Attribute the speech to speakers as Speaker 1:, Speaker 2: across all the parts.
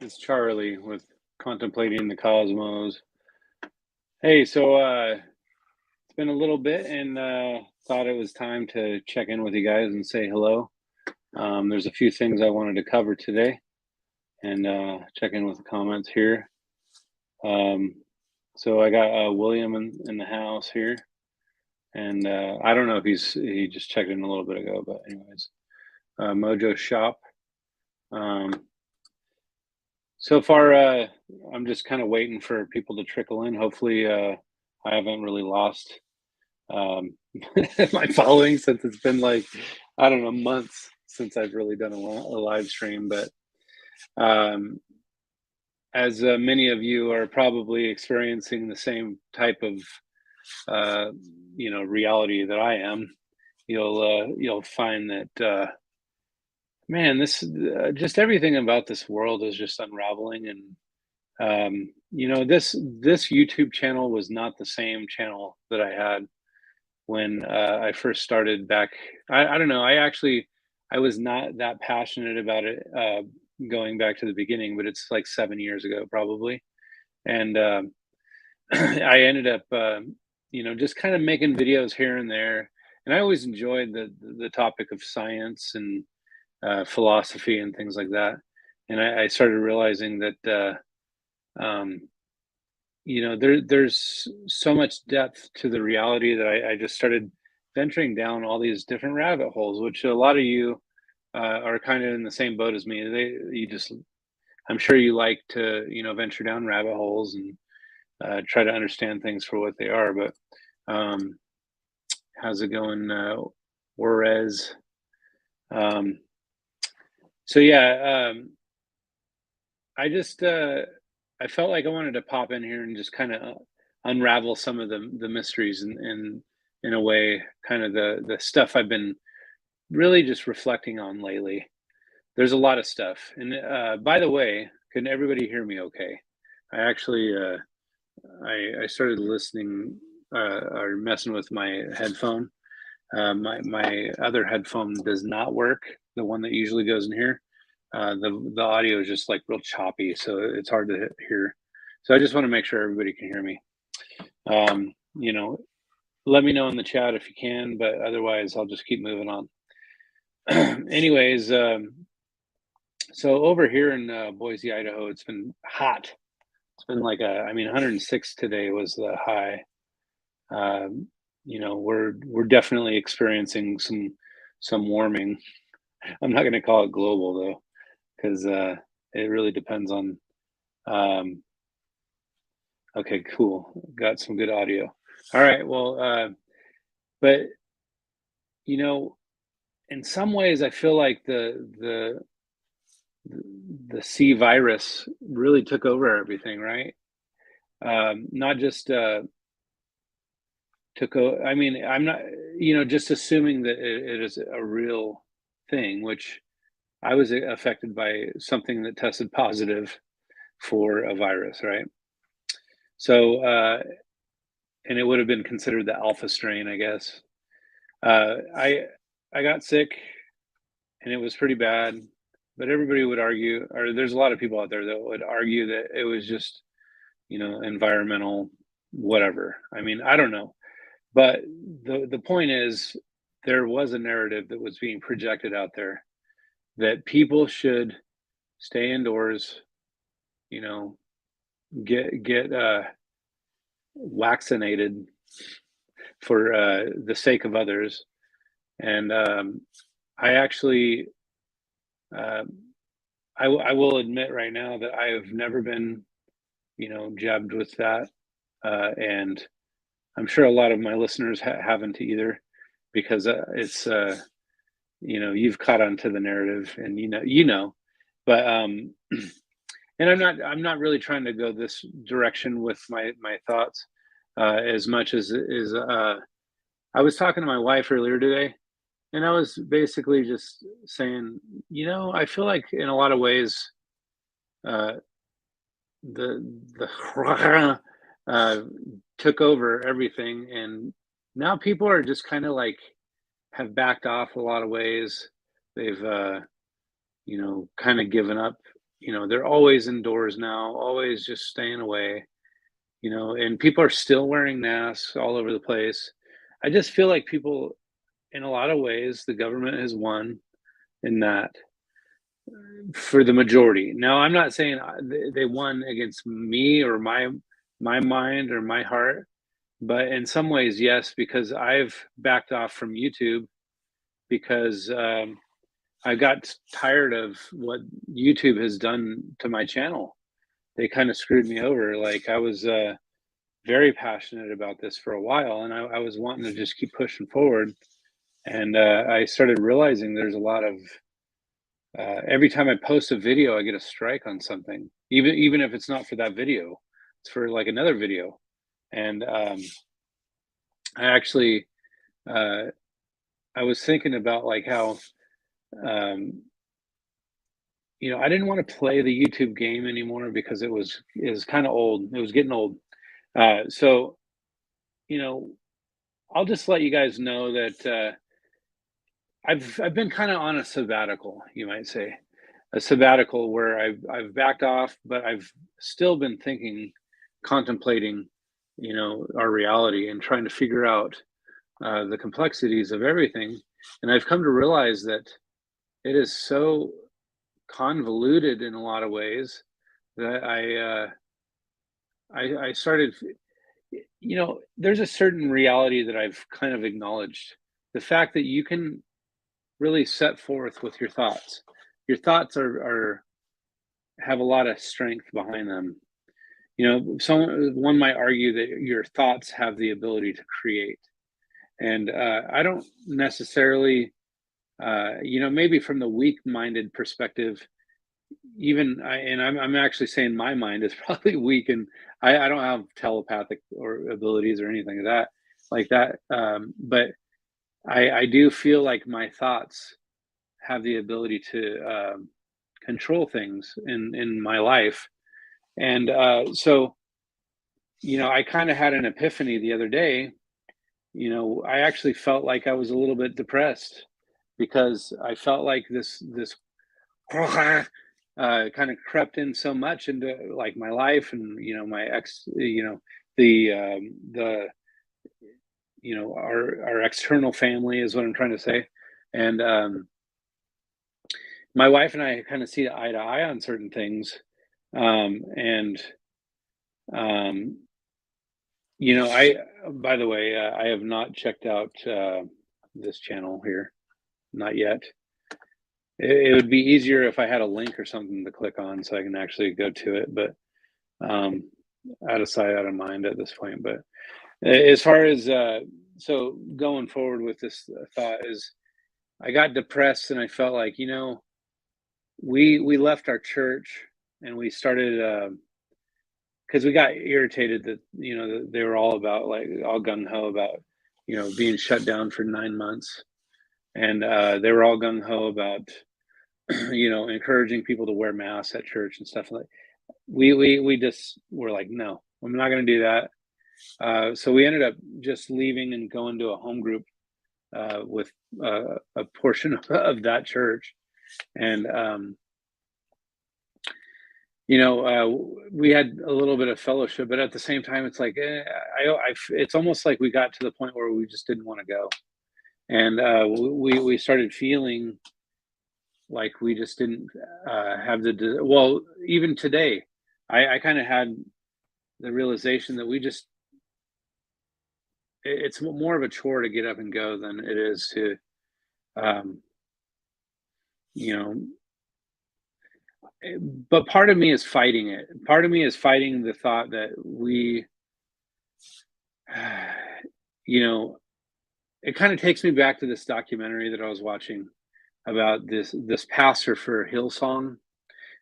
Speaker 1: It's Charlie with Contemplating the Cosmos. Hey, it's been a little bit and thought it was time to check in with you guys and say hello. There's a few things I wanted to cover today and check in with the comments here. Um, so I got William in the house here, and I don't know if he just checked in a little bit ago, but anyways, Mojo Shop. Um, So far, I'm just kind of waiting for people to trickle in. Hopefully, I haven't really lost um, my following since it's been like, I don't know, months since I've really done a live stream. But um, as many of you are probably experiencing the same type of, uh, reality that I am, you'll find that. Man, this just everything about this world is just unraveling, and this YouTube channel was not the same channel that I had when I first started back. I don't know. I was not that passionate about it going back to the beginning, but it's like 7 years ago probably, and I ended up just kind of making videos here and there, and I always enjoyed the topic of science and philosophy and things like that. And I started realizing that there's so much depth to the reality that I just started venturing down all these different rabbit holes, which a lot of you are kind of in the same boat as me. I'm sure you like to venture down rabbit holes and try to understand things for what they are. But um, how's it going, Juarez? Um, so yeah, I just I felt like I wanted to pop in here and just kind of unravel some of the mysteries and in a way, kind of the stuff I've been really just reflecting on lately. There's a lot of stuff. And by the way, can everybody hear me okay? I actually I started listening or messing with my headphone. My other headphone does not work. The one that usually goes in here. The audio is just like real choppy, so it's hard to hear. So I just want to make sure everybody can hear me. Um, you know, Let me know in the chat if you can, but otherwise I'll just keep moving on. Anyways, so over here in Boise, Idaho, it's been hot. It's been like 106 today was the high. We're definitely experiencing some warming. I'm not going to call it global though, because it really depends on. Um, okay, cool. Got some good audio. All right. Well, but you know, in some ways, I feel like the C virus really took over everything, right? Not just took over. I mean, I'm not, just assuming that it is a real thing, which I was affected by something that tested positive for a virus, right? So, and it would have been considered the alpha strain, I guess. I got sick, and it was pretty bad. But everybody would argue, or there's a lot of people out there that would argue that it was just, environmental, whatever. I mean, I don't know. But the point is, there was a narrative that was being projected out there that people should stay indoors, you know, get vaccinated for the sake of others. And I actually, uh, I will admit right now that I have never been, jabbed with that, and I'm sure a lot of my listeners haven't either, because it's you've caught on to the narrative, and but and I'm not really trying to go this direction with my thoughts as much as is I was talking to my wife earlier today, and I was basically just saying, I feel like in a lot of ways, uh, the uh, took over everything, and now people are just kind of like have backed off a lot of ways. They've kind of given up they're always indoors now, always just staying away, and people are still wearing masks all over the place. I just feel like people, in a lot of ways, the government has won in that for the majority. Now, I'm not saying they won against me or my mind or my heart, but in some ways, yes, because I've backed off from YouTube because I got tired of what YouTube has done to my channel. They kind of screwed me over. Like I was very passionate about this for a while, and I was wanting to just keep pushing forward. And I started realizing there's a lot of every time I post a video, I get a strike on something, even if it's not for that video, it's for like another video. And I actually, uh, I was thinking about like how, um, I didn't want to play the YouTube game anymore because it was kind of old. It was getting old. So you know, I'll just let you guys know that I've been kind of on a sabbatical, you might say, a sabbatical where I've backed off, but I've still been thinking, contemplating, our reality and trying to figure out the complexities of everything. And I've come to realize that it is so convoluted in a lot of ways that I started. There's a certain reality that I've kind of acknowledged. The fact that you can really set forth with your thoughts. Your thoughts are have a lot of strength behind them. One might argue that your thoughts have the ability to create, and I don't necessarily, maybe from the weak-minded perspective, I'm actually saying my mind is probably weak, and I don't have telepathic or abilities or anything like that. But I do feel like my thoughts have the ability to control things in my life. And so, I kind of had an epiphany the other day. I actually felt like I was a little bit depressed because I felt like this kind of crept in so much into like my life and my ex, the our external family is what I'm trying to say. And my wife and I kind of see eye to eye on certain things. And um, I by the way, I have not checked out this channel here, not yet. It would be easier if I had a link or something to click on so I can actually go to it, but um, out of sight, out of mind at this point. But as far as so going forward with this thought is, I got depressed and I felt like we left our church and we started because we got irritated that that they were all about like all gung ho about being shut down for 9 months, and they were all gung ho about encouraging people to wear masks at church and stuff like. We just were like, no, I'm not going to do that. So we ended up just leaving and going to a home group with a portion of that church, and we had a little bit of fellowship, but at the same time, it's like it's almost like we got to the point where we just didn't want to go, and we started feeling like we just didn't have well, even today, I kind of had the realization that it's more of a chore to get up and go than it is to um, you know but part of me is fighting it. Part of me is fighting the thought that you know, it kind of takes me back to this documentary that I was watching about this pastor for Hillsong.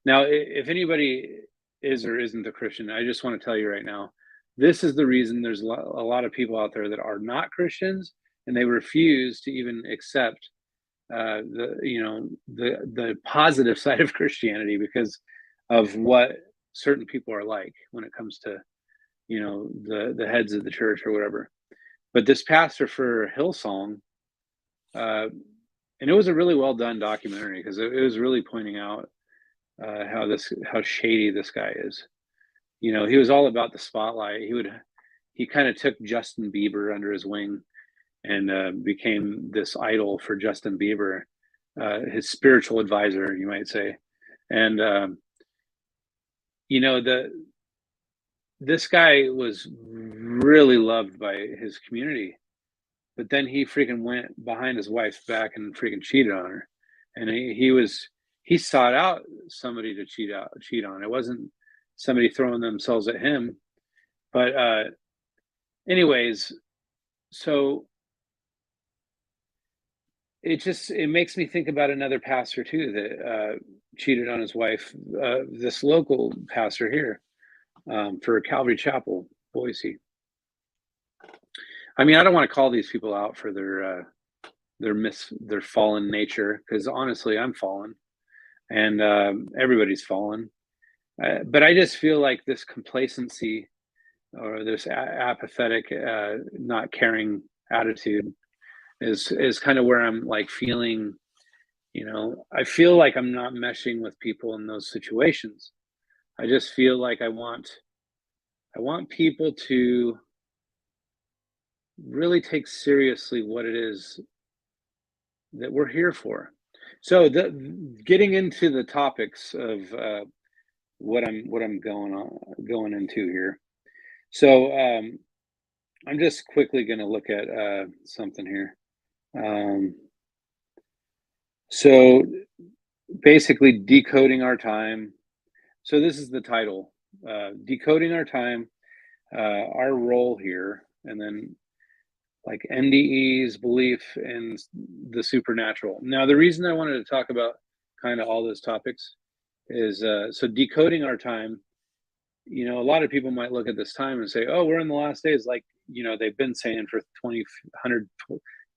Speaker 1: Now, if anybody is or isn't a Christian, I just want to tell you right now, this is the reason there's a lot of people out there that are not Christians, and they refuse to even accept the positive side of Christianity because of what certain people are like when it comes to the heads of the church or whatever. But this pastor for Hillsong, uh, and it was a really well done documentary because it was really pointing out how shady this guy is. You know, he was all about the spotlight. He kind of took Justin Bieber under his wing and became this idol for Justin Bieber, his spiritual advisor, you might say. And you know, the this guy was really loved by his community, but then he freaking went behind his wife's back and freaking cheated on her. And he sought out somebody to cheat on. It wasn't somebody throwing themselves at him. But anyways, so it makes me think about another pastor too that cheated on his wife. This local pastor here for Calvary Chapel, Boise. I mean, I don't want to call these people out for their fallen nature, because honestly, I'm fallen, and everybody's fallen. But I just feel like this complacency or this apathetic, not caring attitude is kind of where I'm like feeling. You know, I feel like I'm not meshing with people in those situations. I just feel like I want people to really take seriously what it is that we're here for. So, getting into the topics of what I'm going into here. So, I'm just quickly going to look at something here. Um, so, basically, decoding our time. So, this is the title: decoding our time, our role here, and then like NDE's belief in the supernatural. Now, the reason I wanted to talk about kind of all those topics is so decoding our time. You know, a lot of people might look at this time and say, "Oh, we're in the last days," like you know they've been saying for 20, 100,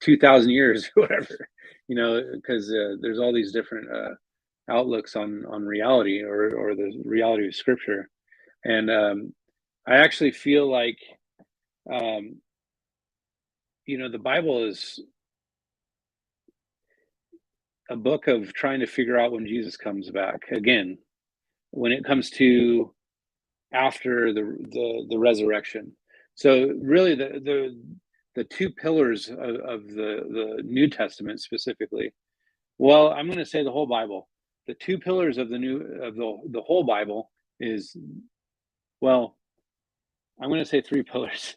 Speaker 1: 2,000 years, or whatever. You know, because there's all these different outlooks on reality or the reality of Scripture, and I actually feel like um, you know the Bible is a book of trying to figure out when Jesus comes back again. When it comes to after the resurrection. So really the two pillars of the New Testament specifically. Well, I'm going to say the whole Bible. The two pillars of the whole Bible is, well, I'm going to say three pillars.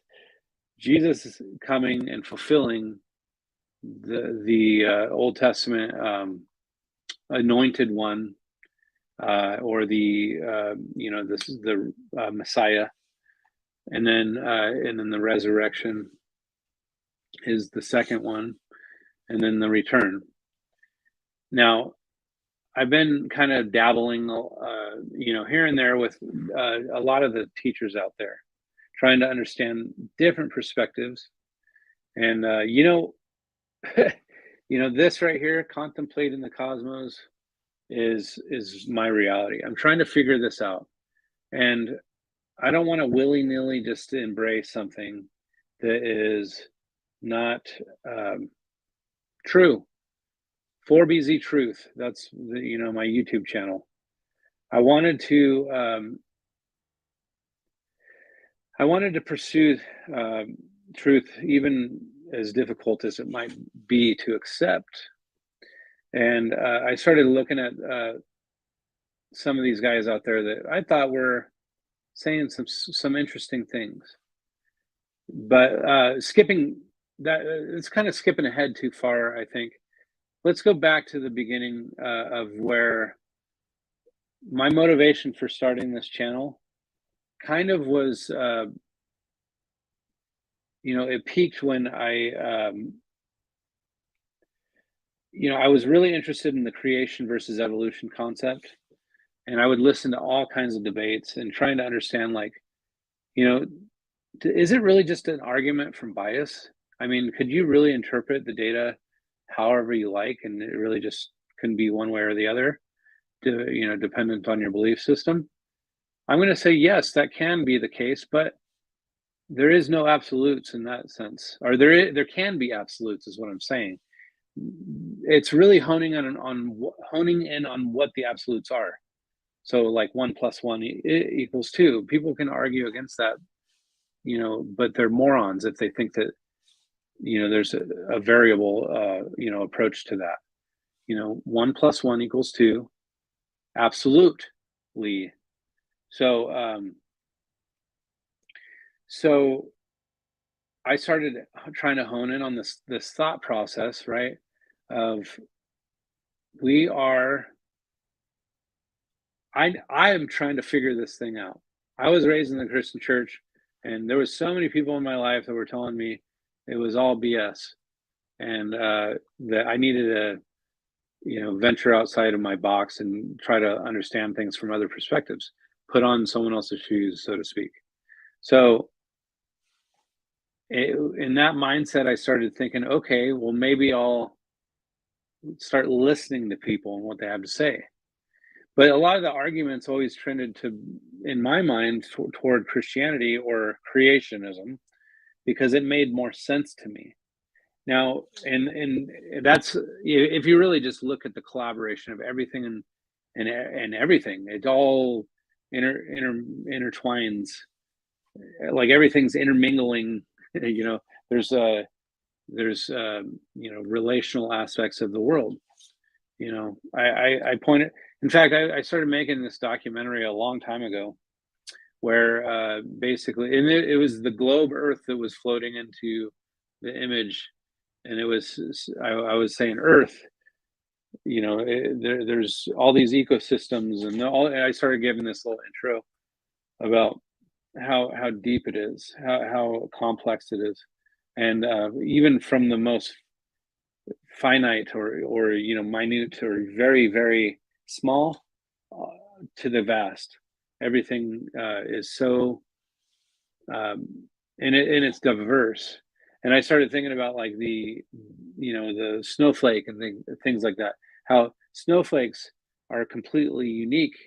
Speaker 1: Jesus coming and fulfilling the Old Testament anointed one, or the you know this is the Messiah, and then the resurrection is the second one, and then the return. Now, I've been kind of dabbling, you know, here and there with a lot of the teachers out there, trying to understand different perspectives, and you know, you know, this right here, contemplating the cosmos, is my reality. I'm trying to figure this out, and I don't want to willy nilly just embrace something that is not true. 4BZ Truth. That's you know my YouTube channel. I wanted to pursue truth, even as difficult as it might be to accept. And I started looking at some of these guys out there that I thought were saying some interesting things, but skipping that, it's kind of skipping ahead too far, I think. Let's go back to the beginning of where my motivation for starting this channel kind of was, you know, it peaked when you know, I was really interested in the creation versus evolution concept. And I would listen to all kinds of debates and trying to understand, like, you know, is it really just an argument from bias? I mean, could you really interpret the data however you like, and it really just can be one way or the other, you know, dependent on your belief system? I'm going to say yes, that can be the case, but there is no absolutes in that sense, or there can be absolutes, is what I'm saying. It's really honing in on what the absolutes are. So like 1 + 1 equals 2. People can argue against that, but they're morons if they think that, there's a variable, approach to that. 1 + 1 equals 2, absolutely. So, so I started trying to hone in on this thought process, right? Of we are I am trying to figure this thing out. I was raised in the Christian church, and there was so many people in my life that were telling me it was all BS, and that I needed to, venture outside of my box and try to understand things from other perspectives, put on someone else's shoes, so to speak. So in that mindset, I started thinking, okay, well, maybe I'll start listening to people and what they have to say. But a lot of the arguments always trended to, in my mind, toward Christianity or creationism because it made more sense to me. Now, and that's if you really just look at the collaboration of everything and everything, it all intertwines, like everything's intermingling. You know, there's relational aspects of the world. I pointed. In fact, I started making this documentary a long time ago, where basically, and it was the globe Earth that was floating into the image, and it was I was saying Earth. There's all these ecosystems, and I started giving this little intro about how deep it is, how complex it is, and even from the most finite or minute or very very small uh, to the vast, everything is so and it's diverse. And I started thinking about like the snowflake and things like that, how snowflakes are completely unique.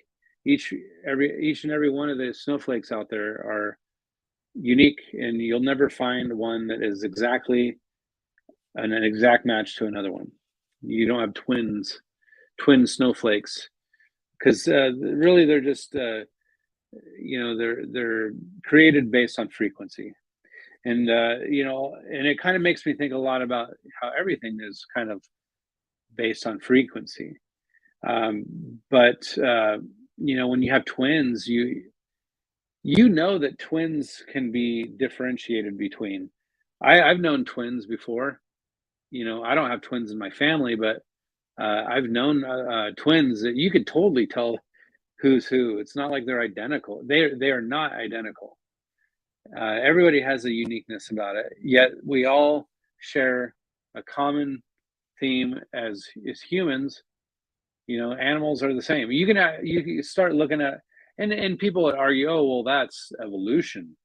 Speaker 1: Each and every one of the snowflakes out there are unique, and you'll never find one that is exactly an exact match to another one. You don't have twin snowflakes, because really they're just they're created based on frequency, and and it kind of makes me think a lot about how everything is kind of based on frequency. But when you have twins, you know that twins can be differentiated between. I've known twins before. I don't have twins in my family, but I've known twins that you could totally tell who's who. It's not like they're identical. They are not identical. Everybody has a uniqueness about it. Yet we all share a common theme as humans. Animals are the same. You can start looking at, and people would argue, oh well, that's evolution.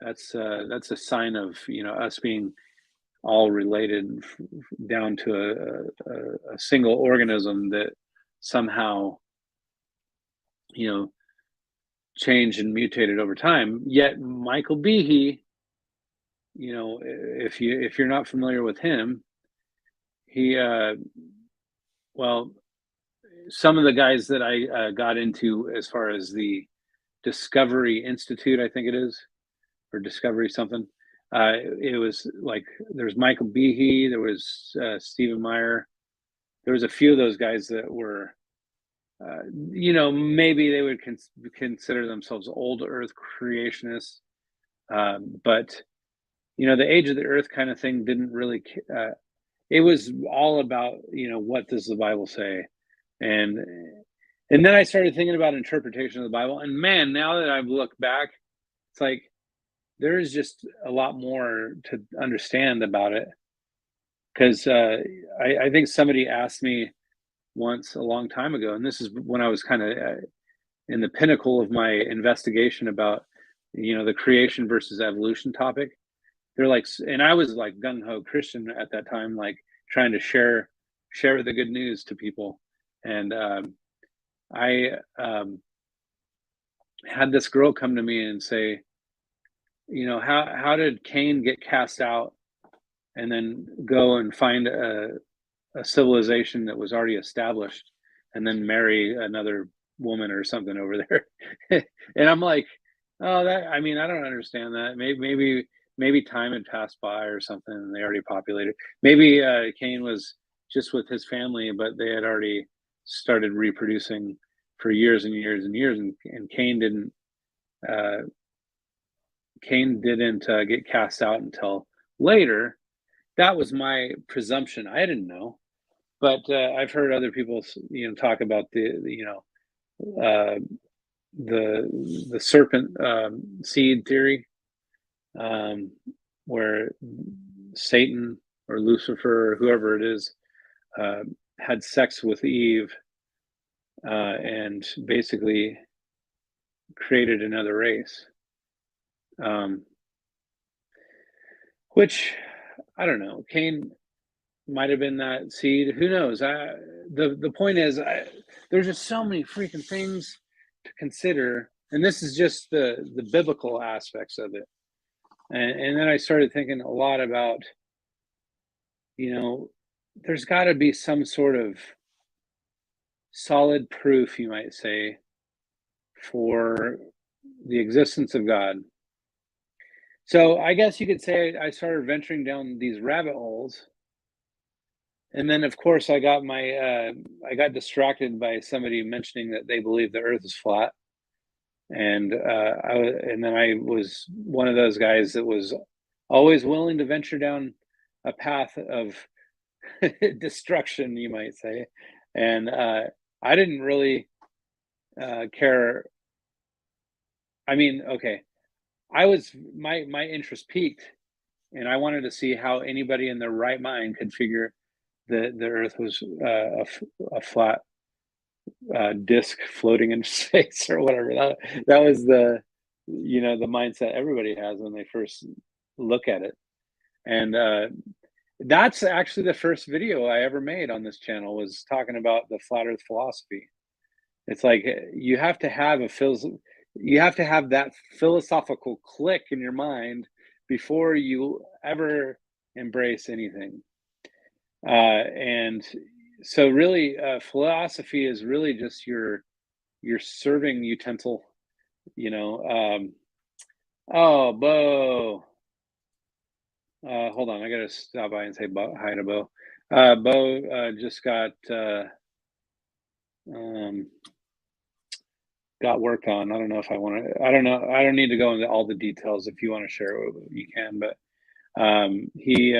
Speaker 1: That's a sign of us being all related down to a single organism that somehow you know changed and mutated over time. Yet Michael Behe, if you're not familiar with him, he well, some of the guys that I got into as far as the Discovery Institute, I think it is, or Discovery something. It was like there's Michael Behe, there was Stephen Meyer, there was a few of those guys that were, maybe they would consider themselves old Earth creationists, but the age of the Earth kind of thing didn't really. It was all about what does the Bible say, and and then I started thinking about interpretation of the Bible, and man, now that I've looked back, it's like there is just a lot more to understand about it. Because I think somebody asked me once a long time ago, and this is when I was kind of in the pinnacle of my investigation about the creation versus evolution topic. They're like, and I was like gung ho Christian at that time, like trying to share the good news to people, and I had this girl come to me and say, how did Cain get cast out and then go and find a civilization that was already established and then marry another woman or something over there. And I'm like, oh, that, I mean, I don't understand that. Maybe time had passed by or something and they already populated. Maybe Cain was just with his family, but they had already started reproducing for years and years and years, and uh, Cain didn't get cast out until later. That was my presumption. I didn't know, but I've heard other people, talk about uh, the serpent seed theory, um, where Satan or Lucifer or whoever it is uh, had sex with Eve and basically created another race, um, which I don't know. Cain might have been that seed. Who knows? The point is, there's just so many freaking things to consider, and this is just the biblical aspects of it. And then I started thinking a lot about, you know, there's got to be some sort of solid proof, you might say, for the existence of God. So I guess you could say I started venturing down these rabbit holes, and then of course I got distracted by somebody mentioning that they believe the Earth is flat, and and then I was one of those guys that was always willing to venture down a path of destruction, you might say, and I didn't really care. I mean, okay, I was my interest peaked, and I wanted to see how anybody in their right mind could figure that the Earth was a flat disc floating in space or whatever. That was the mindset everybody has when they first look at it, and that's actually the first video I ever made on this channel, was talking about the flat Earth philosophy. It's like you have to have that philosophical click in your mind before you ever embrace anything. And so really philosophy is really just your serving utensil, you know. Oh, Bo. Hold on, I gotta stop by and say hi to Bo. Bo just um, got work on. I don't know if I want to. I don't know. I don't need to go into all the details. If you want to share, you can. But he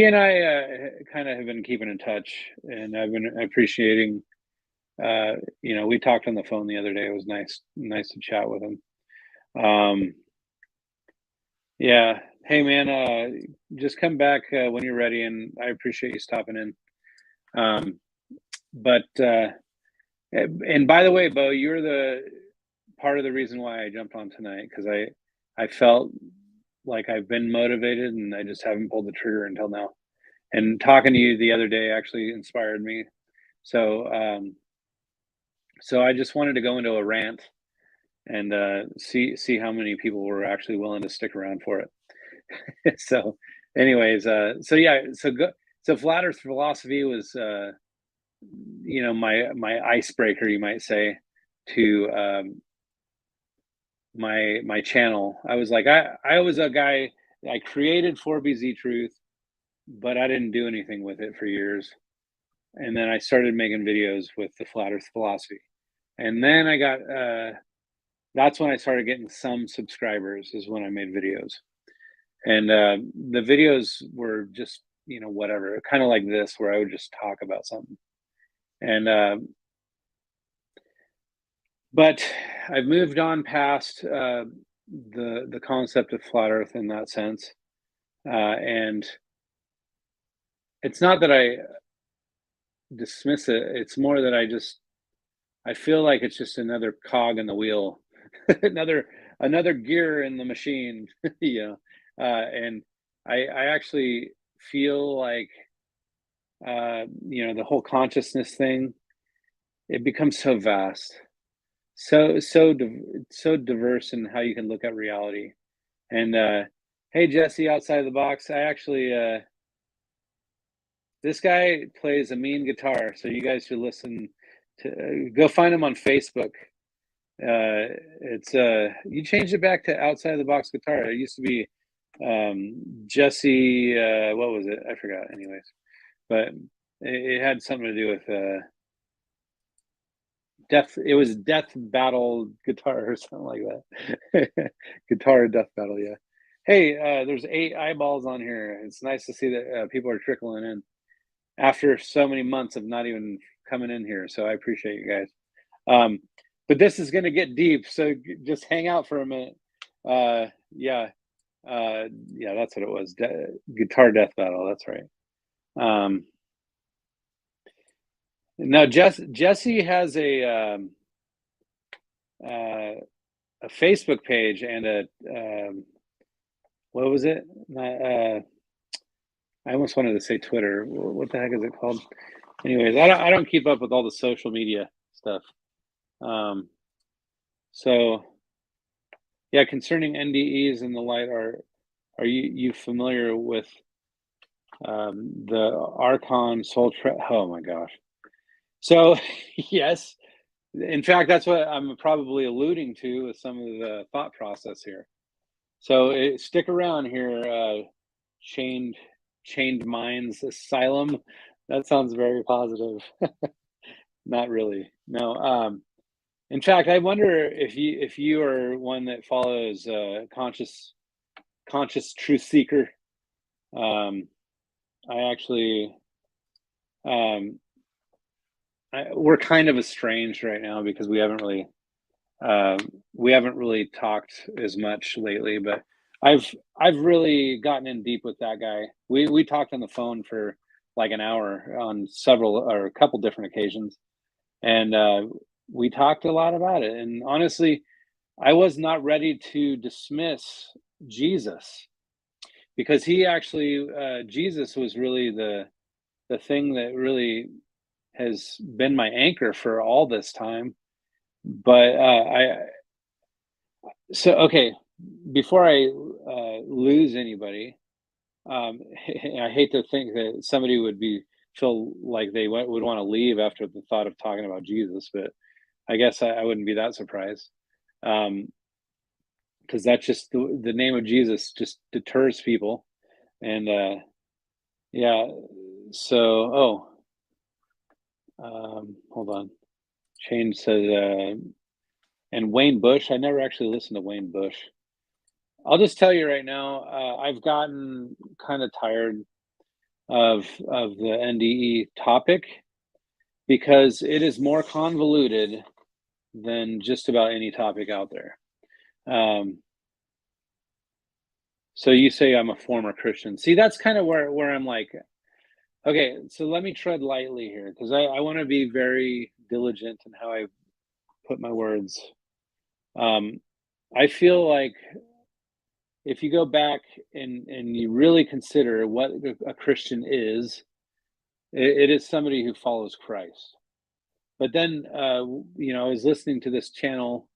Speaker 1: and I kind of have been keeping in touch, and I've been appreciating. We talked on the phone the other day. It was nice to chat with him. Yeah. Hey, man. Just come back when you're ready, and I appreciate you stopping in. But and by the way, Bo, you're the part of the reason why I jumped on tonight, because I felt like I've been motivated and I just haven't pulled the trigger until now. And talking to you the other day actually inspired me. So so I just wanted to go into a rant and see how many people were actually willing to stick around for it. So anyways, so yeah, so flat earth philosophy was my icebreaker, you might say, to my channel. I was like, I was a guy, I created 4BZ Truth, but I didn't do anything with it for years. And then I started making videos with the flat earth philosophy. And then I got that's when I started getting some subscribers, is when I made videos. And the videos were just, whatever, kind of like this, where I would just talk about something. And but I've moved on past the concept of flat earth in that sense. And it's not that I dismiss it, it's more that I feel like it's just another cog in the wheel, another gear in the machine, you know. And I actually feel like the whole consciousness thing, it becomes so vast, so diverse in how you can look at reality. And hey, Jesse, outside the box, I actually this guy plays a mean guitar, so you guys should listen go find him on Facebook. It's you changed it back to Outside the Box Guitar. It used to be Jesse. What was it? I forgot. Anyways, but it had something to do with death. It was Death Battle Guitar or something like that. Guitar Death Battle. Yeah. Hey, there's 8 eyeballs on here. It's nice to see that people are trickling in after so many months of not even coming in here. So I appreciate you guys. But this is going to get deep, so just hang out for a minute. Yeah, yeah, that's what it was. Guitar Death Battle. That's right. Now Jesse has a Facebook page and a what was it? I almost wanted to say Twitter. What the heck is it called? Anyways, I don't keep up with all the social media stuff. So yeah, concerning NDEs and the light, are you familiar with the Archon Soul? Oh my gosh! So yes, in fact, that's what I'm probably alluding to with some of the thought process here. So stick around here, chained minds asylum. That sounds very positive. Not really. No. In fact, I wonder if you are one that follows conscious truth seeker. I actually we're kind of estranged right now because we haven't really talked as much lately. But I've really gotten in deep with that guy. We talked on the phone for like an hour on several or a couple different occasions, and we talked a lot about it. And honestly, I was not ready to dismiss Jesus because he actually Jesus was really the thing that really has been my anchor for all this time. But okay, before I lose anybody, I hate to think that somebody would feel like they would want to leave after the thought of talking about Jesus, but I guess I wouldn't be that surprised. Because that's just the name of Jesus just deters people. And yeah, so hold on. Change says and Wayne Bush. I never actually listened to Wayne Bush. I'll just tell you right now, I've gotten kind of tired of the NDE topic because it is more convoluted than just about any topic out there. So you say I'm a former Christian. See, that's kind of where I'm like, okay, so let me tread lightly here because I want to be very diligent in how I put my words. I feel like if you go back and you really consider what a Christian is, it is somebody who follows Christ. But then, I was listening to this channel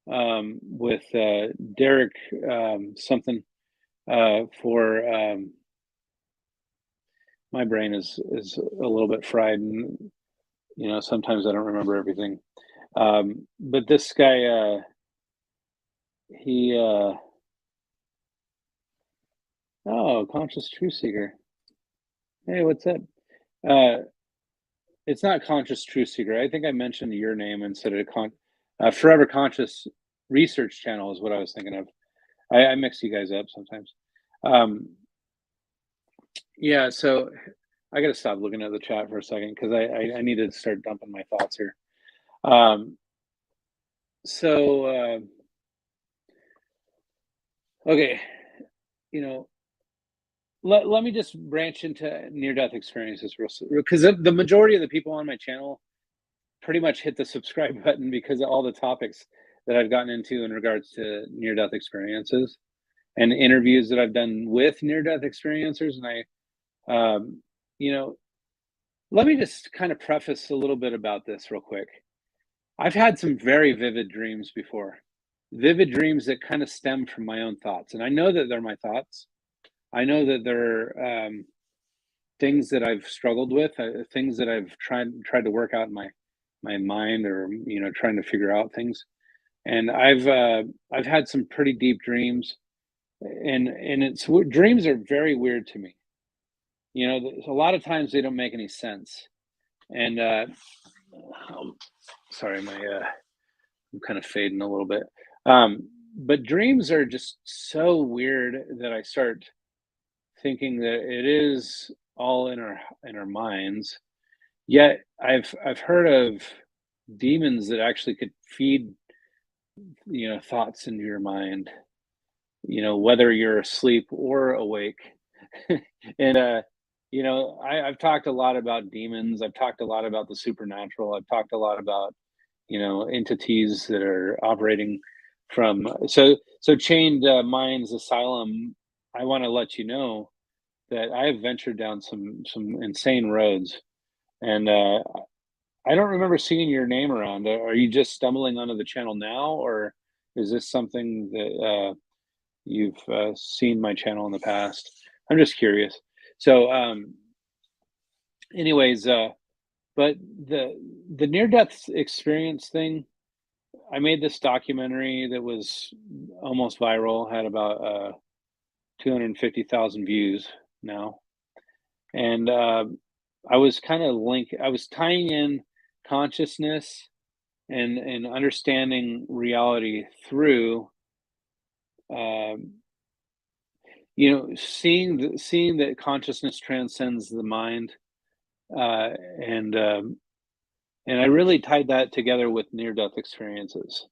Speaker 1: with Derek something for my brain is a little bit fried, and sometimes I don't remember everything. But this guy, he conscious truth seeker. Hey, what's up? It's not conscious truth seeker. I think I mentioned your name instead of Forever Conscious Research Channel is what I was thinking of. I mix you guys up sometimes. Yeah, so I got to stop looking at the chat for a second because I need to start dumping my thoughts here. Okay, let me just branch into near-death experiences because the majority of the people on my channel pretty much hit the subscribe button because of all the topics that I've gotten into in regards to near-death experiences and interviews that I've done with near-death experiencers. And let me just kind of preface a little bit about this real quick. I've had some very vivid dreams before, vivid dreams that kind of stem from my own thoughts. And I know that they're my thoughts. I know that they're things that I've struggled with, things that I've tried to work out in my mind, or trying to figure out things. And I've had some pretty deep dreams, and dreams are very weird to me. A lot of times they don't make any sense. And um, sorry, my I'm kind of fading a little bit. But dreams are just so weird that I start thinking that it is all in our minds. Yet I've heard of demons that actually could feed thoughts into your mind, whether you're asleep or awake. And I've talked a lot about demons. I've talked a lot about the supernatural. I've talked a lot about entities that are operating from so chained minds asylum. I want to let you know that I have ventured down some insane roads, and I don't remember seeing your name around. Are you just stumbling onto the channel now, or is this something that you've seen my channel in the past? I'm just curious. So, anyways, but the near death experience thing, I made this documentary that was almost viral, had about 250,000 views now, and I was tying in consciousness and understanding reality through um, seeing that consciousness transcends the mind, uh, and and I really tied that together with near death experiences,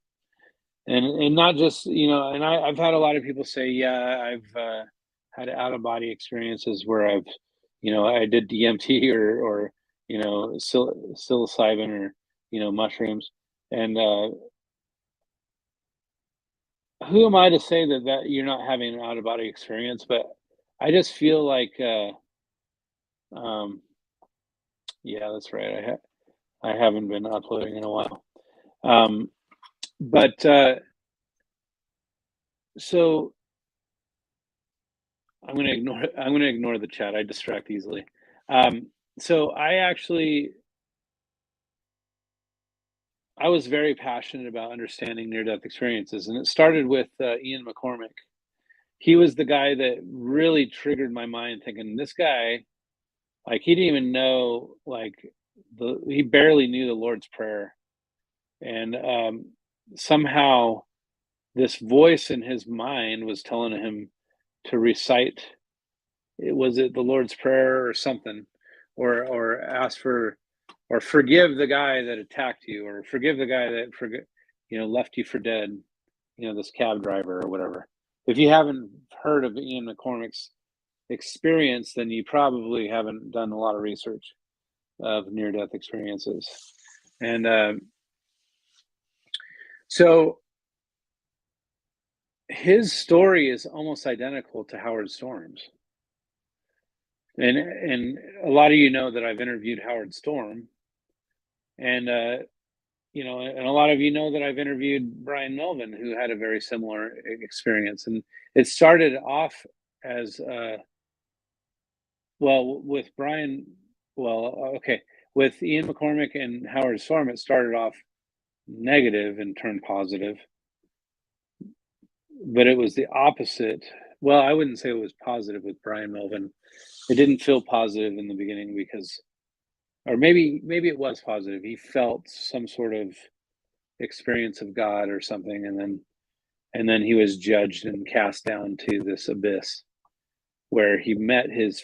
Speaker 1: and not just and I've had a lot of people say, yeah, I've had out of body experiences where I've I did DMT or psilocybin or mushrooms, and who am I to say that you're not having an out of body experience? But I just feel like, um, yeah, that's right. I haven't been uploading in a while. Um, but so I'm gonna ignore the chat. I distract easily. Um, so I was very passionate about understanding near death experiences, and it started with Ian McCormick. He was the guy that really triggered my mind, thinking this guy, like, he didn't even know, like, he barely knew the Lord's Prayer, and somehow this voice in his mind was telling him to recite, was it the Lord's Prayer or something, or ask for, or forgive the guy that attacked you, or forgive the guy that left you for dead, this cab driver or whatever. If you haven't heard of Ian McCormick's experience, then you probably haven't done a lot of research of near death experiences. And so his story is almost identical to Howard Storm's. And a lot of that I've interviewed Howard Storm, and and a lot of that I've interviewed Brian Melvin, who had a very similar experience. And it started off as well with Brian. Well, okay, with Ian McCormick and Howard Storm, it started off negative and turned positive, but it was the opposite. Well, I wouldn't say it was positive with Brian Melvin. It didn't feel positive in the beginning because, or maybe it was positive. He felt some sort of experience of God or something, and then he was judged and cast down to this abyss where he met his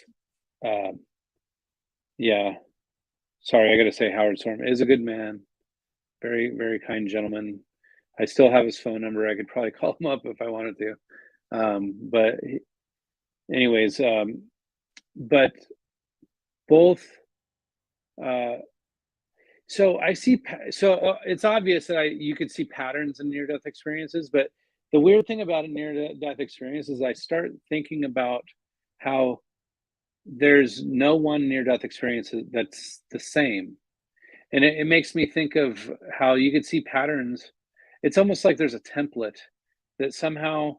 Speaker 1: uh, yeah. Sorry, I got to say Howard Storm is a good man, very very kind gentleman. I still have his phone number. I could probably call him up if I wanted to. But anyways, but both. Uh, so I see. It's obvious that you could see patterns in near death experiences. But the weird thing about a near death experience is I start thinking about how there's no one near death experience that's the same, and it makes me think of how you could see patterns. It's almost like there's a template that somehow,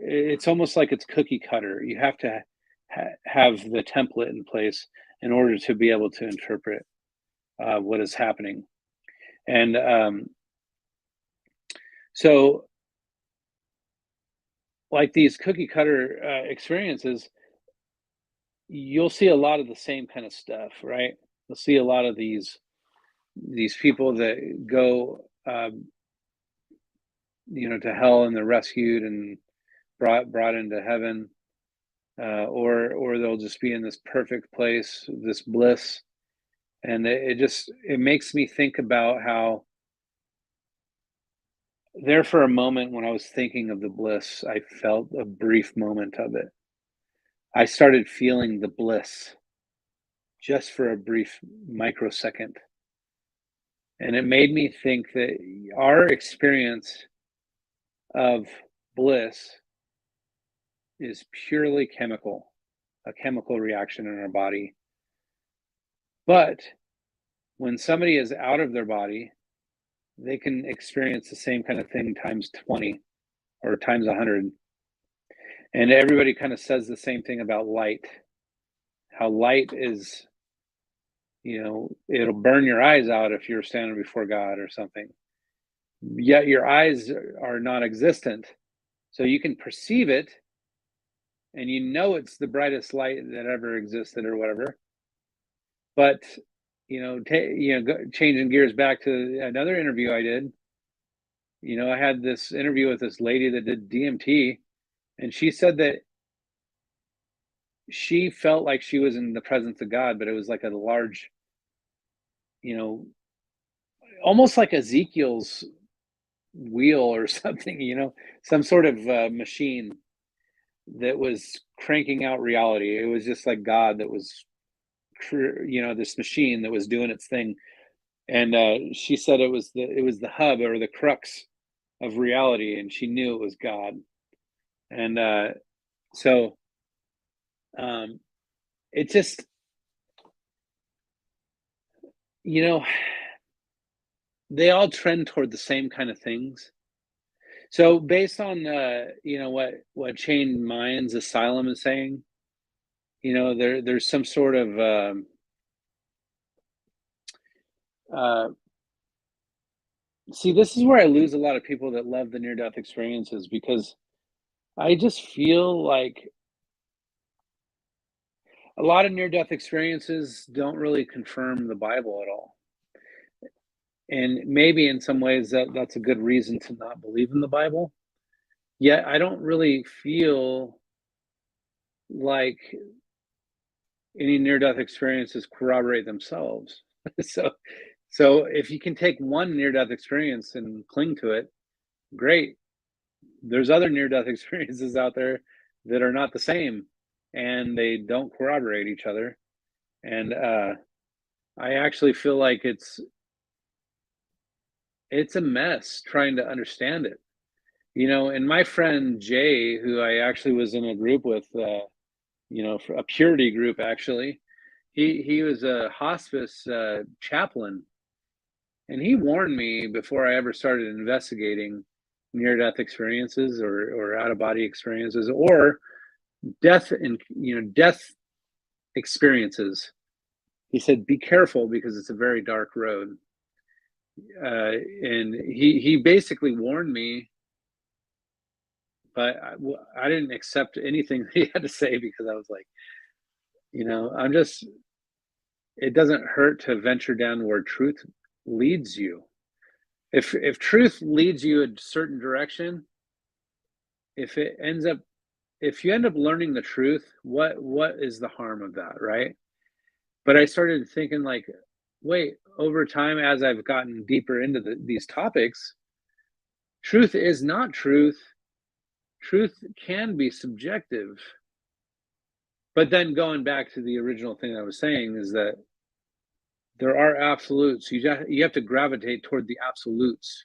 Speaker 1: it's almost like it's cookie cutter. You have to have the template in place in order to be able to interpret what is happening. And so, like these cookie cutter experiences, you'll see a lot of the same kind of stuff, right? You'll see a lot of these people that go, to hell and they're rescued and brought into heaven, or they'll just be in this perfect place, this bliss, and it makes me think about how there for a moment when I was thinking of the bliss, I felt a brief moment of it. I started feeling the bliss just for a brief microsecond. And it made me think that our experience of bliss is purely chemical, a chemical reaction in our body. But when somebody is out of their body, they can experience the same kind of thing times 20 or times 100. And everybody kind of says the same thing about light, how light is, it'll burn your eyes out if you're standing before God or something. Yet your eyes are non-existent. So you can perceive it and it's the brightest light that ever existed or whatever. But, changing gears back to another interview I did, I had this interview with this lady that did DMT, and she said that she felt like she was in the presence of God, but it was like a large, you know, almost like Ezekiel's wheel or something, some sort of machine that was cranking out reality. It was just like God that was, this machine that was doing its thing. And she said it was the hub or the crux of reality, and she knew it was God. And so um, it just, you know, they all trend toward the same kind of things. So based on what Chained Minds Asylum is saying, there's some sort of uh, see, this is where I lose a lot of people that love the near death experiences, because I just feel like a lot of near death experiences don't really confirm the Bible at all. And maybe in some ways that's a good reason to not believe in the Bible. Yet I don't really feel like any near death experiences corroborate themselves. so so if you can take one near death experience and cling to it, great. There's other near death experiences out there that are not the same, and they don't corroborate each other. And I actually feel like it's a mess trying to understand it. And my friend Jay, who I actually was in a group with, for a purity group, actually, he was a hospice chaplain, and he warned me before I ever started investigating near death experiences or out of body experiences or death experiences. He said, be careful because it's a very dark road. And he basically warned me, but I didn't accept anything he had to say, because I was like, I'm just, it doesn't hurt to venture down where truth leads you. If truth leads you a certain direction, if it ends up if you end up learning the truth, what is the harm of that, right? But I started thinking, like, wait, over time, as I've gotten deeper into these topics, truth is not truth. Truth can be subjective. But then going back to the original thing I was saying is that there are absolutes. You have to gravitate toward the absolutes.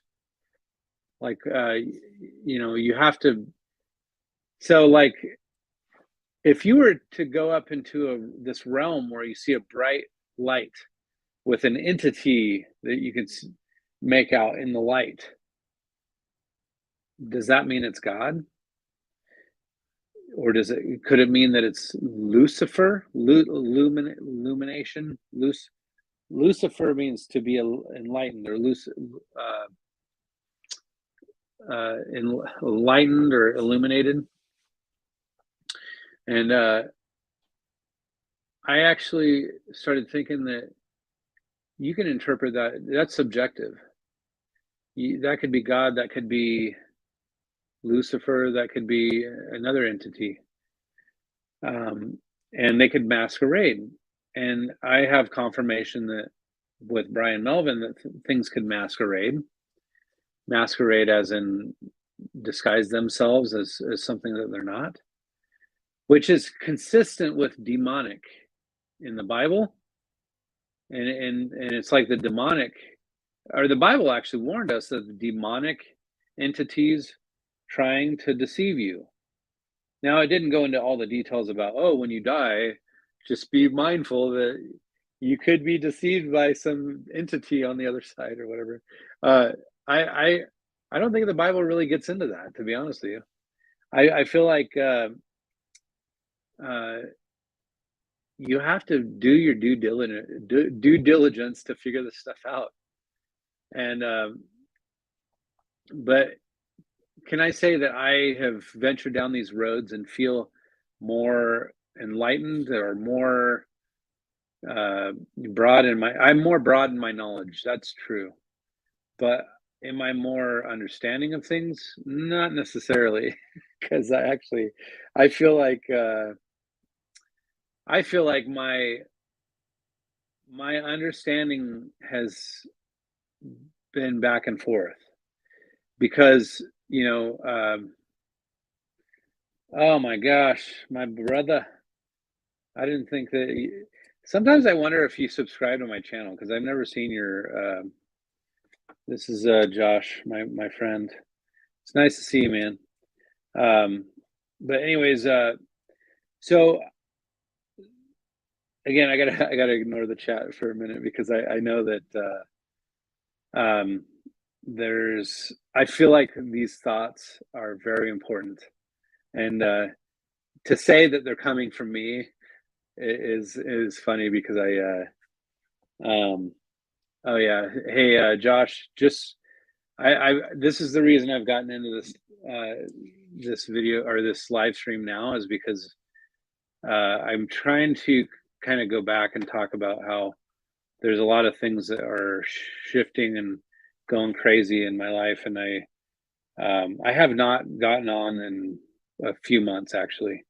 Speaker 1: Like, you have to. So, like, if you were to go up into this realm where you see a bright light with an entity that you can make out in the light, does that mean it's God? Or could it mean that it's Lucifer, illumination, loose? Lucifer means to be enlightened, or enlightened or illuminated. And I actually started thinking that you can interpret that. That's subjective. That could be God. That could be Lucifer. That could be another entity. And they could masquerade. And I have confirmation that with Brian Melvin that things could masquerade as in disguise themselves as something that they're not, which is consistent with demonic in the Bible. And it's like the demonic, or the Bible actually warned us that the demonic entities trying to deceive you. Now, it didn't go into all the details about, oh, when you die, just be mindful that you could be deceived by some entity on the other side or whatever. I don't think the Bible really gets into that, to be honest with you. I feel like you have to do your due diligence to figure this stuff out. And but can I say that I have ventured down these roads and feel more enlightened, or more broad in my I'm more broad in my knowledge. That's true. But am I more understanding of things? Not necessarily, because I feel like my understanding has been back and forth, because oh my gosh, my brother, I didn't think that sometimes I wonder if you subscribe to my channel, because I've never seen your this is Josh, my friend. It's nice to see you, man. But anyways, so again, I gotta ignore the chat for a minute, because I know that I feel like these thoughts are very important, and to say that they're coming from me is funny, because oh yeah, hey Josh, just I this is the reason I've gotten into this video, or this live stream now, is because I'm trying to kind of go back and talk about how there's a lot of things that are shifting and going crazy in my life, and I have not gotten on in a few months, actually.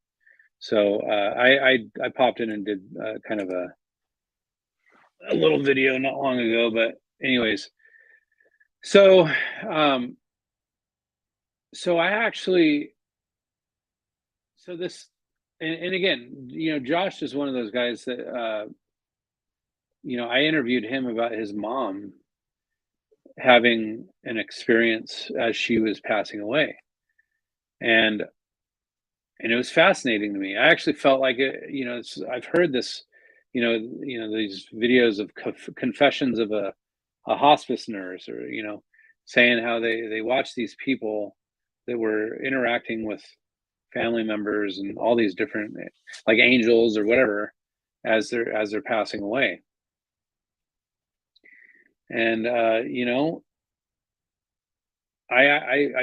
Speaker 1: So I popped in and did kind of a little video not long ago, but anyways, so so I actually so this and again, Josh is one of those guys that I interviewed him about his mom having an experience as she was passing away, and it was fascinating to me. I actually felt like it. I've heard this, these videos of confessions of a hospice nurse, or saying how they watch these people that were interacting with family members and all these different, like angels or whatever, as they're passing away. And I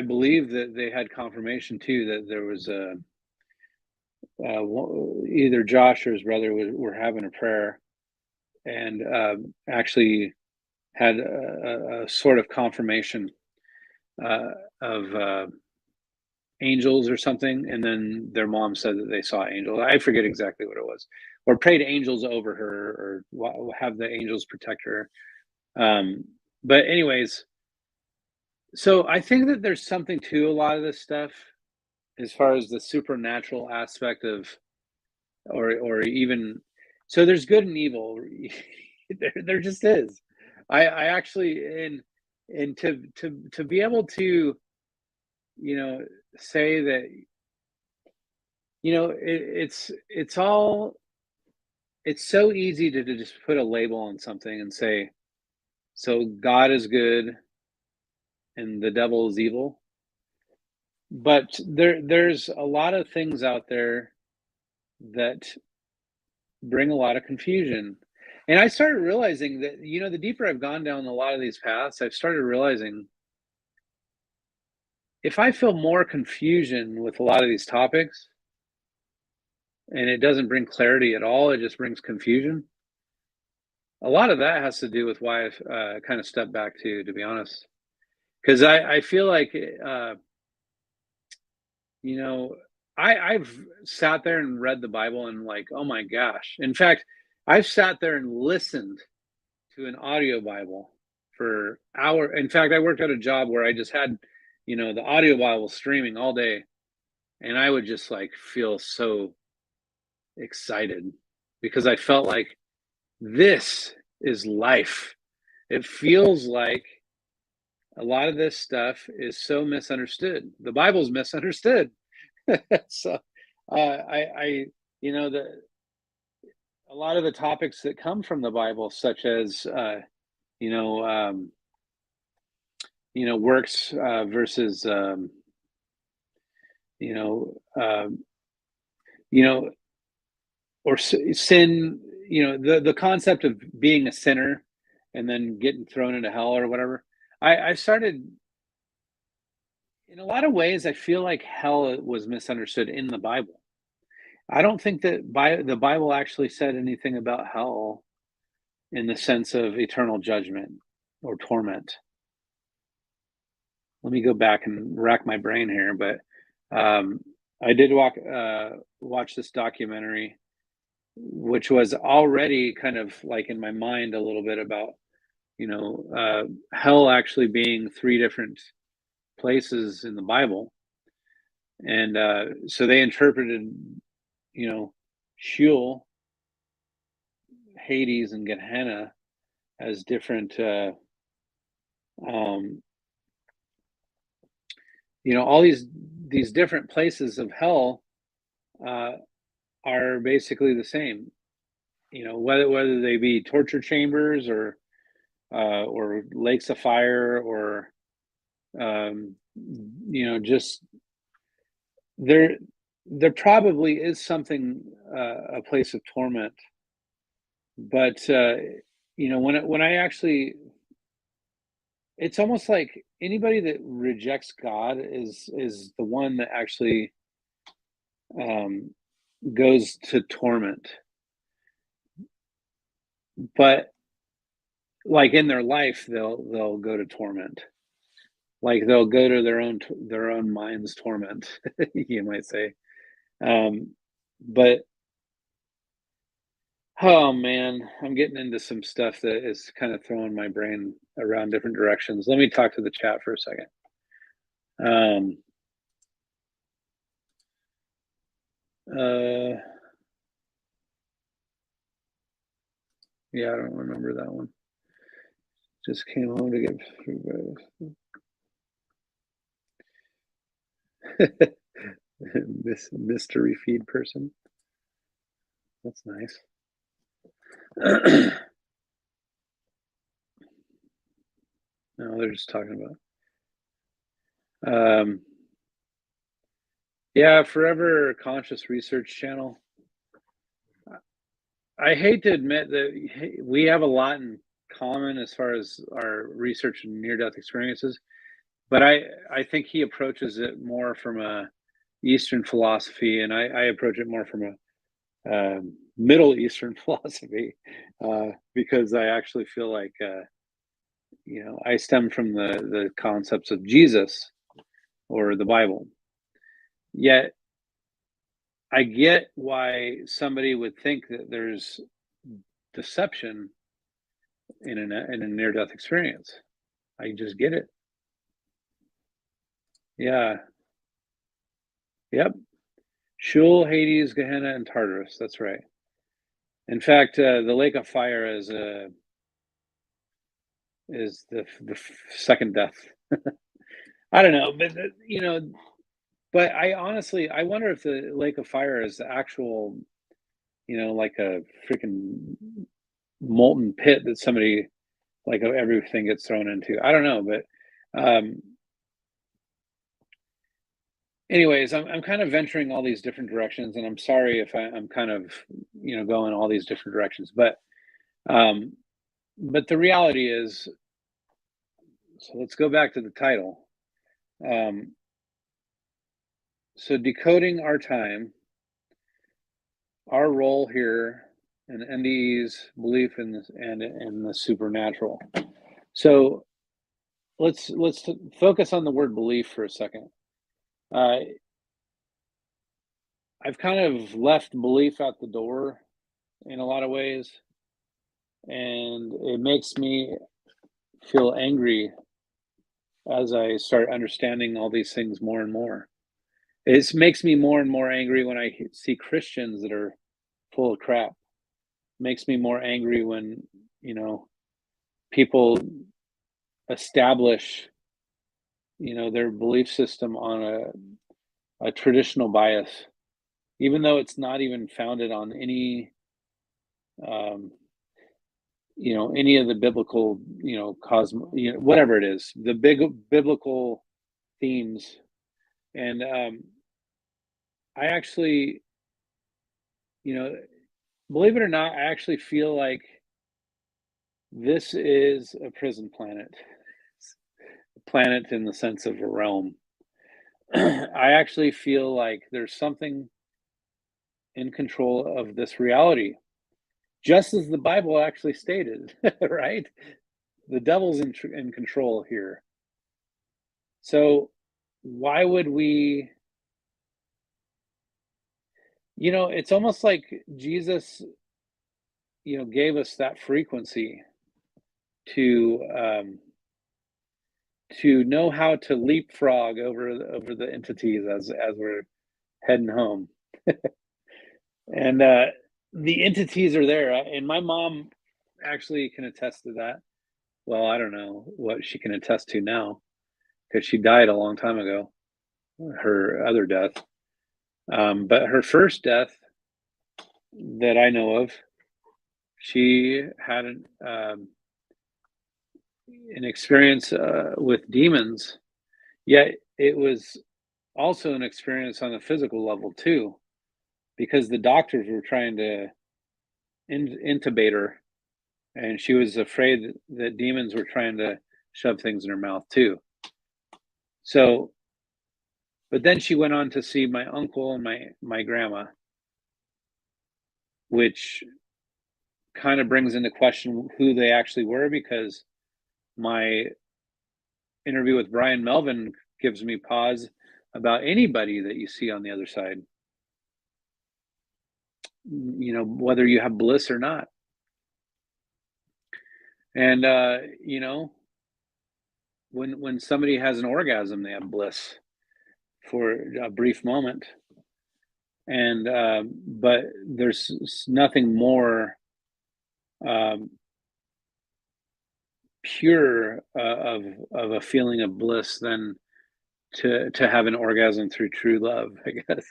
Speaker 1: believe that they had confirmation too, that there was either Josh or his brother were having a prayer, and actually had a sort of confirmation of angels or something, and then their mom said that they saw angels. I forget exactly what it was, or prayed angels over her, or have the angels protect her. But anyways, so I think that there's something to a lot of this stuff, as far as the supernatural aspect of, or even, so there's good and evil. There just is. I actually, and to be able to say that it's so easy to just put a label on something and say, so God is good and the devil is evil. But there's a lot of things out there that bring a lot of confusion. And I started realizing that, the deeper I've gone down a lot of these paths, I've started realizing if I feel more confusion with a lot of these topics and it doesn't bring clarity at all, it just brings confusion. A lot of that has to do with why I've kind of stepped back to be honest. Because I feel like, you know, I've sat there and read the Bible and like, oh my gosh. In fact, I've sat there and listened to an audio Bible for hour. In fact, I worked at a job where I just had, the audio Bible streaming all day, and I would just like feel so excited because I felt like this is life. It feels like a lot of this stuff is so misunderstood. The Bible's misunderstood. So, I, the a lot of the topics that come from the Bible, such as, you know, um, works versus, you know, um, you know, or sin. The concept of being a sinner and then getting thrown into hell or whatever. I started, in a lot of ways, I feel like hell was misunderstood in the Bible. I don't think that the Bible actually said anything about hell in the sense of eternal judgment or torment. Let me go back and rack my brain here, but um, I did watch this documentary, which was already kind of like in my mind a little bit about hell actually being three different places in the Bible, and so they interpreted you know Sheol, Hades, and Gehenna as different. Um, all these different places of hell uh, are basically the same. Whether they be torture chambers or lakes of fire or just there. There probably is something, a place of torment, but when I actually, it's almost like anybody that rejects God is the one that actually um, goes to torment. But like in their life, they'll go to torment. Like they'll go to their own mind's torment, you might say. Um, but oh man, I'm getting into some stuff that is kind of throwing my brain around different directions. Let me talk to the chat for a second. Um, uh, yeah, I don't remember that one. Just came home to get this mystery feed person. That's nice. No, they're just talking about. Yeah, Forever Conscious Research Channel. I hate to admit that we have a lot in common as far as our research and near-death experiences, but I think he approaches it more from a Eastern philosophy, and I approach it more from a Middle Eastern philosophy, because I actually feel like I stem from the concepts of Jesus or the Bible. Yet I get why somebody would think that there's deception in a near death experience. I just get it. Yeah. Yep. Sheol, Hades, Gehenna, and Tartarus. That's right. In fact, the lake of fire is the second death. I don't know, but but I honestly I wonder if the lake of fire is the actual, like a freaking molten pit that somebody like everything gets thrown into. I don't know, but anyways, I'm kind of venturing all these different directions, and I'm sorry if I'm kind of going all these different directions, but Um, but the reality is, so let's go back to the title. Um, so decoding our time, our role here, and NDE's belief in this and in the supernatural. So let's focus on the word belief for a second. Uh, I've kind of left belief at the door in a lot of ways, and it makes me feel angry as I start understanding all these things more and more. It makes me more and more angry when I see Christians that are full of crap. Makes me more angry when, you know, people establish, their belief system on a traditional bias, even though it's not even founded on any, um, any of the biblical, whatever it is, the big biblical themes. And I actually, you know, believe it or not, I actually feel like this is a prison planet. A planet in the sense of a realm. I actually feel like there's something in control of this reality, just as the Bible actually stated, right? The devil's in control here. So why would we, it's almost like Jesus, gave us that frequency to know how to leapfrog over the entities as we're heading home. And the entities are there, and my mom actually can attest to that. Well, I don't know what she can attest to now because she died a long time ago, her other death. But her first death that I know of, she had an experience with demons, yet it was also an experience on a physical level too, because the doctors were trying to intubate her, and she was afraid that demons were trying to shove things in her mouth too. So, but then she went on to see my uncle and my grandma, which kind of brings into question who they actually were, because my interview with Brian Melvin gives me pause about anybody that you see on the other side, whether you have bliss or not. And when somebody has an orgasm, they have bliss for a brief moment, and but there's nothing more um, pure of a feeling of bliss than to have an orgasm through true love, I guess.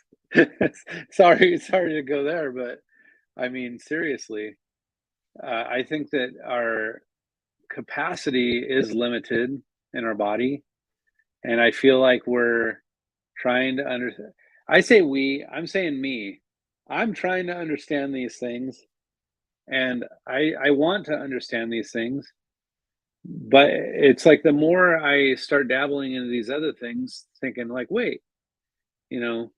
Speaker 1: Sorry to go there, but I mean, seriously, I think that our capacity is limited in our body, and I feel like we're trying to understand. I say we, I'm saying me. I'm trying to understand these things, and I want to understand these things, but it's like the more I start dabbling into these other things, thinking like, wait, you know,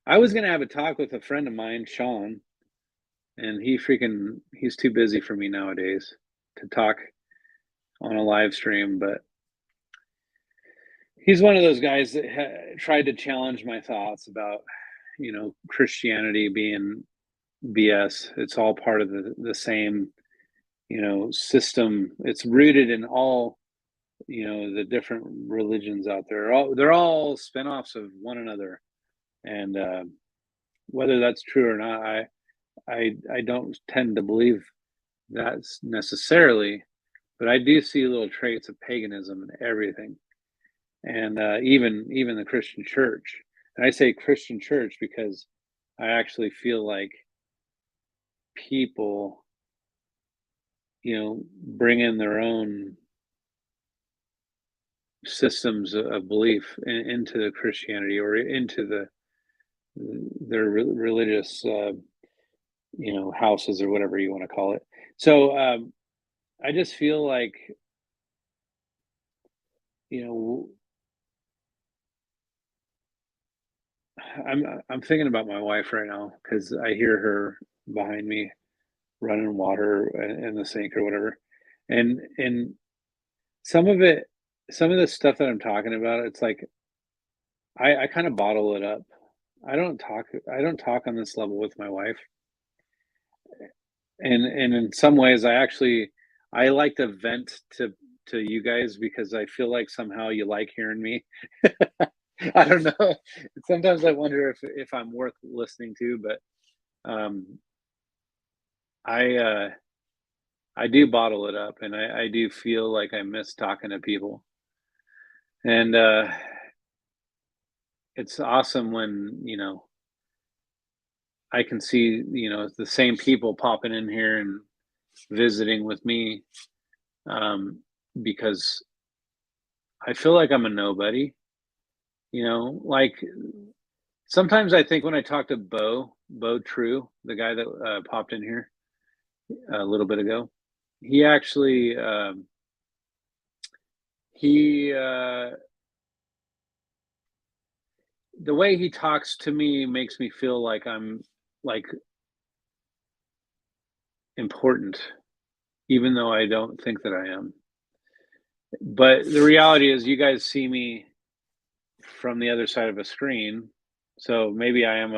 Speaker 1: I was gonna have a talk with a friend of mine, Sean, and he's too busy for me nowadays to talk on a live stream, but he's one of those guys that tried to challenge my thoughts about, Christianity being BS. It's all part of the same, system. It's rooted in all, the different religions out there. They're all spinoffs of one another, and whether that's true or not, I don't tend to believe that's necessarily, but I do see little traits of paganism in everything, and even the Christian church. And I say Christian church because I actually feel like people, bring in their own systems of belief into Christianity or into their religious. houses or whatever you want to call it. So I just feel like, you know, I'm thinking about my wife right now because I hear her behind me running water in the sink or whatever, and some of it, some of the stuff that I'm talking about, it's like I kind of bottle it up. I don't talk on this level with my wife, and in some ways I like to vent to you guys because I feel like somehow you like hearing me. I don't know. Sometimes I wonder if I'm worth listening to, but um, I I do bottle it up, and I do feel like I miss talking to people, and it's awesome when I can see the same people popping in here and visiting with me, um, because I feel like I'm a nobody. Like sometimes I think when I talk to Bo True, the guy that popped in here a little bit ago, he actually he the way he talks to me makes me feel like I'm like important, even though I don't think that I am. But the reality is, you guys see me from the other side of a screen, so maybe I'm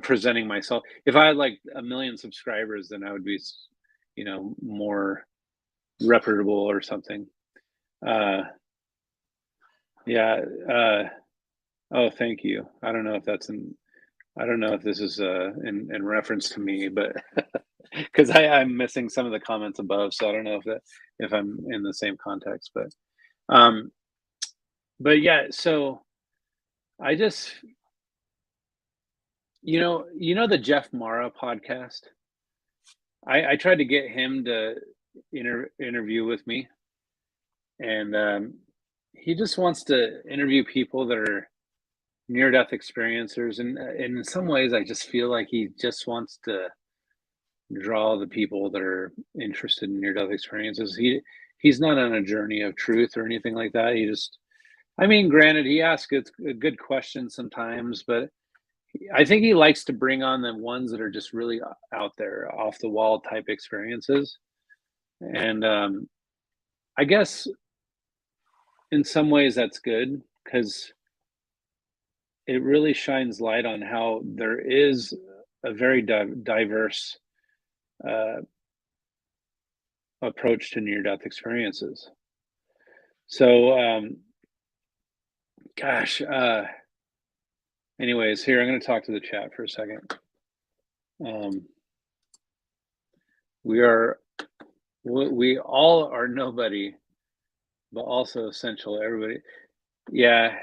Speaker 1: presenting myself. If I had like a million subscribers, then I would be, more reputable or something. Uh, yeah. Oh, thank you. I don't know if this is in reference to me, but because I'm missing some of the comments above, so I don't know if I'm in the same context, um, but yeah. So I just the Jeff Mara podcast. I tried to get him to interview with me, and he just wants to interview people that are near death experiencers, and in some ways, I just feel like he just wants to draw the people that are interested in near death experiences. He's not on a journey of truth or anything like that. I mean, granted, he asks a good question sometimes, but I think he likes to bring on the ones that are just really out there, off the wall type experiences. And I guess in some ways that's good because it really shines light on how there is a very diverse uh, approach to near death experiences. So, gosh, anyways, here, I'm going to talk to the chat for a second. Um, we are, we all are nobody, but also essential. Everybody. Yeah,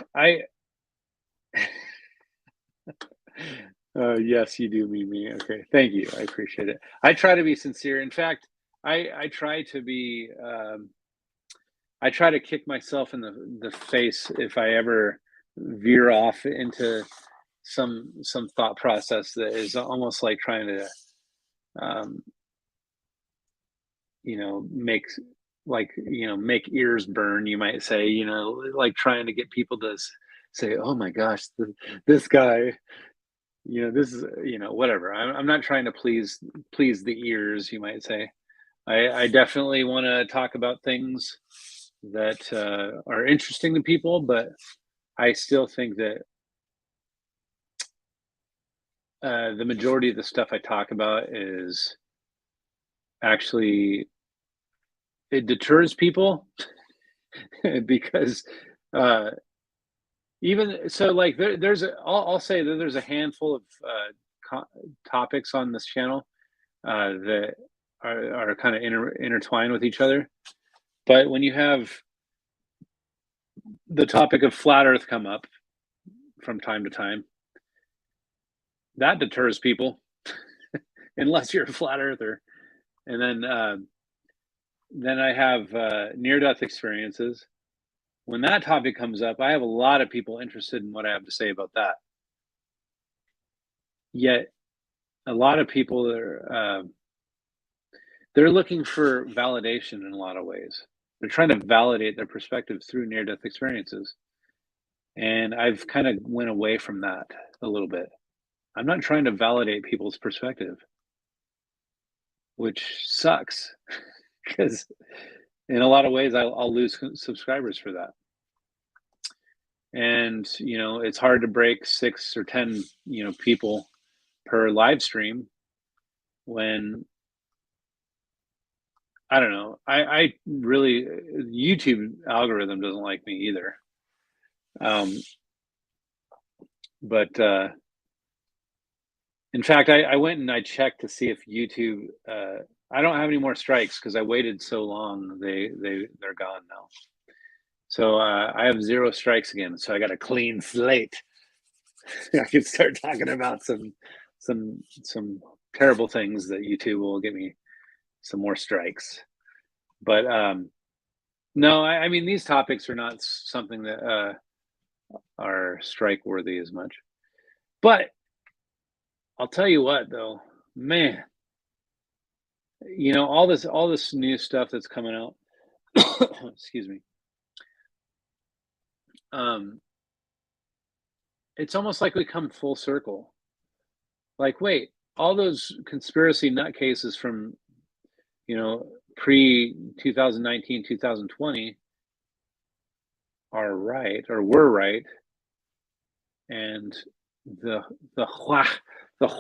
Speaker 1: yes, you do mean me. Okay, thank you. I appreciate it. I try to be sincere. In fact, I try to be. I try to kick myself in the face if I ever veer off into some thought process that is almost like trying to, um, make make ears burn. You might say, like trying to get people to say, "Oh my gosh, this guy." This is, whatever. I'm not trying to please the ears, you might say. I definitely want to talk about things that are interesting to people, but I still think that the majority of the stuff I talk about is actually, it deters people because uh, even so, like I'll say that there's a handful of topics on this channel that are kind of intertwined with each other. But when you have the topic of flat Earth come up from time to time, that deters people, unless you're a flat earther. And then I have near death experiences. When that topic comes up, I have a lot of people interested in what I have to say about that. Yet a lot of people they're looking for validation in a lot of ways. They're trying to validate their perspective through near-death experiences, and I've kind of went away from that a little bit. I'm not trying to validate people's perspective, which sucks because in a lot of ways I'll lose subscribers for that. And it's hard to break 6 or 10 people per live stream when I don't know. I really YouTube algorithm doesn't like me either. Um, but in fact, I went and I checked to see if YouTube. I don't have any more strikes because I waited so long. They're gone now. So I have 0 strikes again. So I got a clean slate. I can start talking about some terrible things that YouTube will give me some more strikes. But no, I mean these topics are not something that are strike worthy as much. But I'll tell you what, though, man, all this new stuff that's coming out. Excuse me. Um, it's almost like we come full circle. Like, wait, all those conspiracy nutcases from pre 2019, 2020 are right or were right, and the the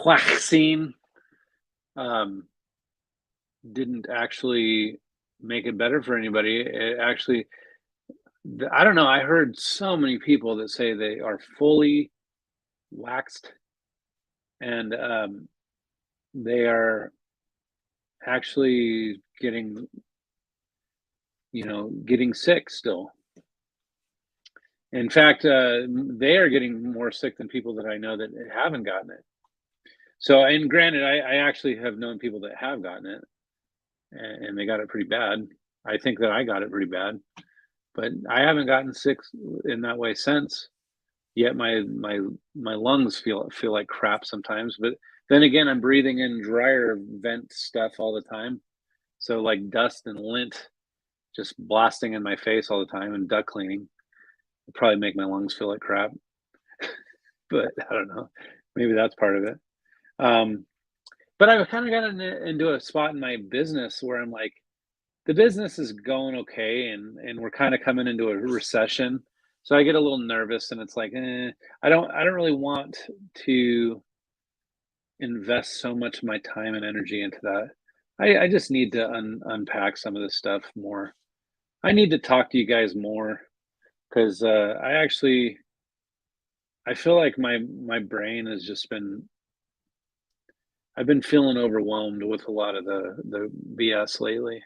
Speaker 1: vaccine um, didn't actually make it better for anybody. It actually, I don't know. I heard so many people that say they are fully waxed and they are actually getting sick still. In fact, they are getting more sick than people that I know that haven't gotten it. So, and granted, I actually have known people that have gotten it and they got it pretty bad. I think that I got it pretty bad, but I haven't gotten sick in that way since. Yet my lungs feel like crap sometimes. But then again, I'm breathing in dryer vent stuff all the time, so like dust and lint just blasting in my face all the time, and duct cleaning will probably make my lungs feel like crap. But I don't know, maybe that's part of it. Um, but I've kind of gotten into a spot in my business where I'm like, the business is going okay, and we're kind of coming into a recession. So I get a little nervous, and it's like, I don't really want to invest so much of my time and energy into that. I just need to unpack some of this stuff more. I need to talk to you guys more because I feel like my brain has just been I've been feeling overwhelmed with a lot of the BS lately,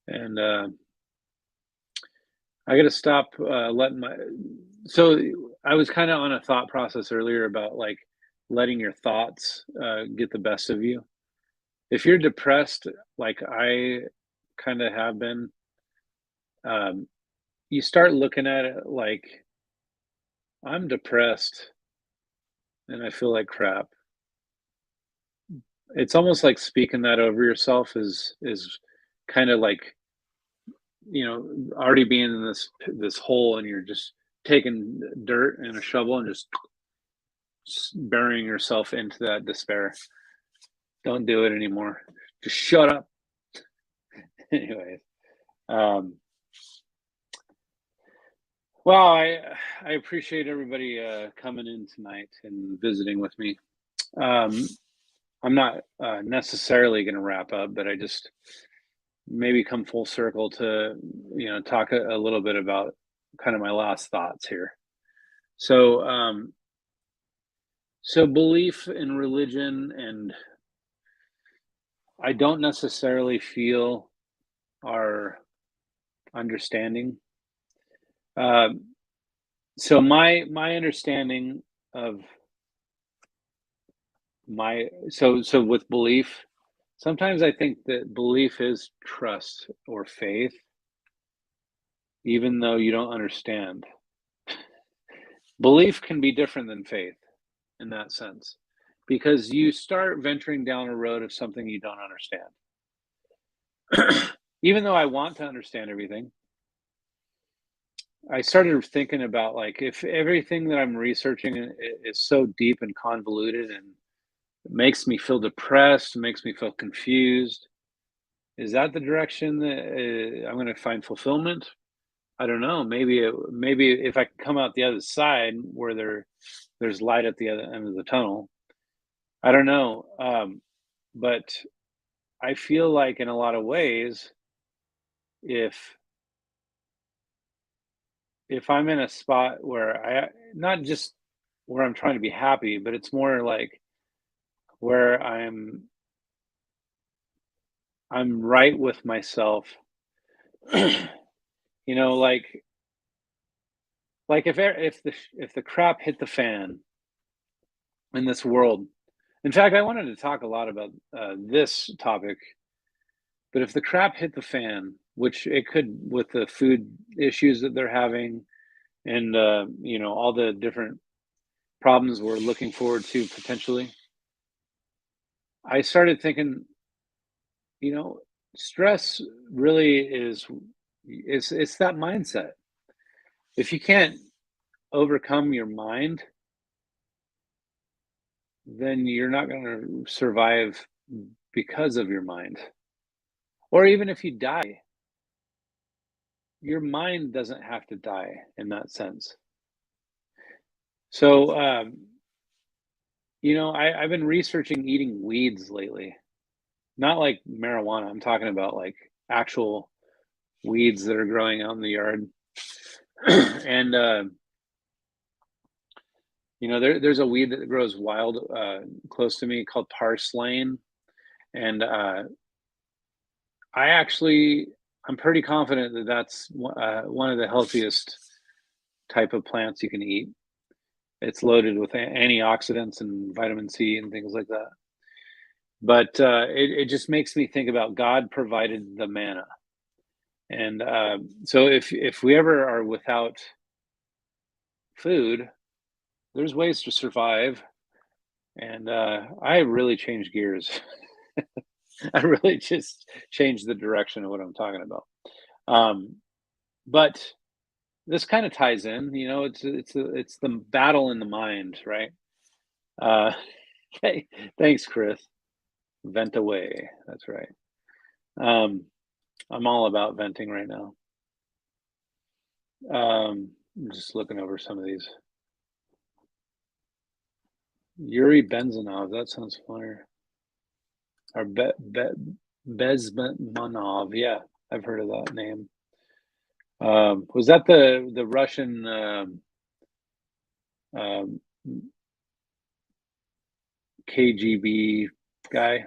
Speaker 1: and I got to stop letting my. So I was kind of on a thought process earlier about like letting your thoughts get the best of you. If you're depressed, like I kind of have been, um, you start looking at it like I'm depressed and I feel like crap. It's almost like speaking that over yourself is kind of like already being in this hole, and you're just taking dirt and a shovel and just burying yourself into that despair. Don't do it anymore. Just shut up. Anyways, um, well, I appreciate everybody coming in tonight and visiting with me. Um, I'm not necessarily going to wrap up, but I just maybe come full circle to talk a little bit about kind of my last thoughts here. So, so belief in religion, and I don't necessarily feel our understanding. Um, so my understanding of so with belief, sometimes I think that belief is trust or faith, even though you don't understand. Belief can be different than faith in that sense, because you start venturing down a road of something you don't understand. Even though I want to understand everything, I started thinking about, like, if everything that I'm researching is so deep and convoluted and makes me feel depressed, makes me feel confused, is that the direction that I'm going to find fulfillment? I don't know. Maybe if I can come out the other side where there's light at the other end of the tunnel. I don't know. But I feel like in a lot of ways, if I'm in a spot where not just where I'm trying to be happy, but it's more like where I'm right with myself. You know, like if the crap hit the fan in this world. In fact, I wanted to talk a lot about this topic, but if the crap hit the fan, which it could with the food issues that they're having, and you know, all the different problems we're looking forward to potentially, I started thinking, you know, stress really is it's that mindset. If you can't overcome your mind, then you're not going to survive because of your mind. Or even if you die, your mind doesn't have to die in that sense. So, you know, I've been researching eating weeds lately, not like marijuana. I'm talking about like actual weeds that are growing out in the yard. And, you know, there's a weed that grows wild close to me called parslane. And I'm pretty confident that that's one of the healthiest type of plants you can eat. It's loaded with antioxidants and vitamin C and things like that. But it just makes me think about God provided the manna. And so if we ever are without food, there's ways to survive. And I really changed gears. I really just changed the direction of what I'm talking about. But this kind of ties in, you know, it's the battle in the mind, right? Uh, thanks, Chris. Vent away. That's right. I'm all about venting right now. I'm just looking over some of these. Yuri Benzanov, that sounds familiar. Or Bezmenov, yeah, I've heard of that name. Was that the Russian KGB guy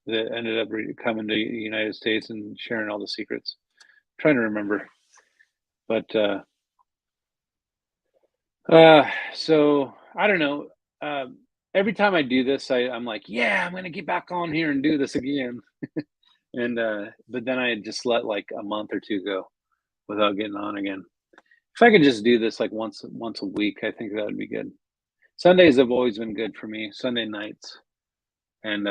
Speaker 1: that ended up coming to the United States and sharing all the secrets? I'm trying to remember, but so I don't know. Every time I do this, I'm like, yeah, I'm gonna get back on here and do this again. And but then I just let like a month or two go without getting on again. If I could just do this like once a week, I think that would be good. Sundays have always been good for me, Sunday nights. And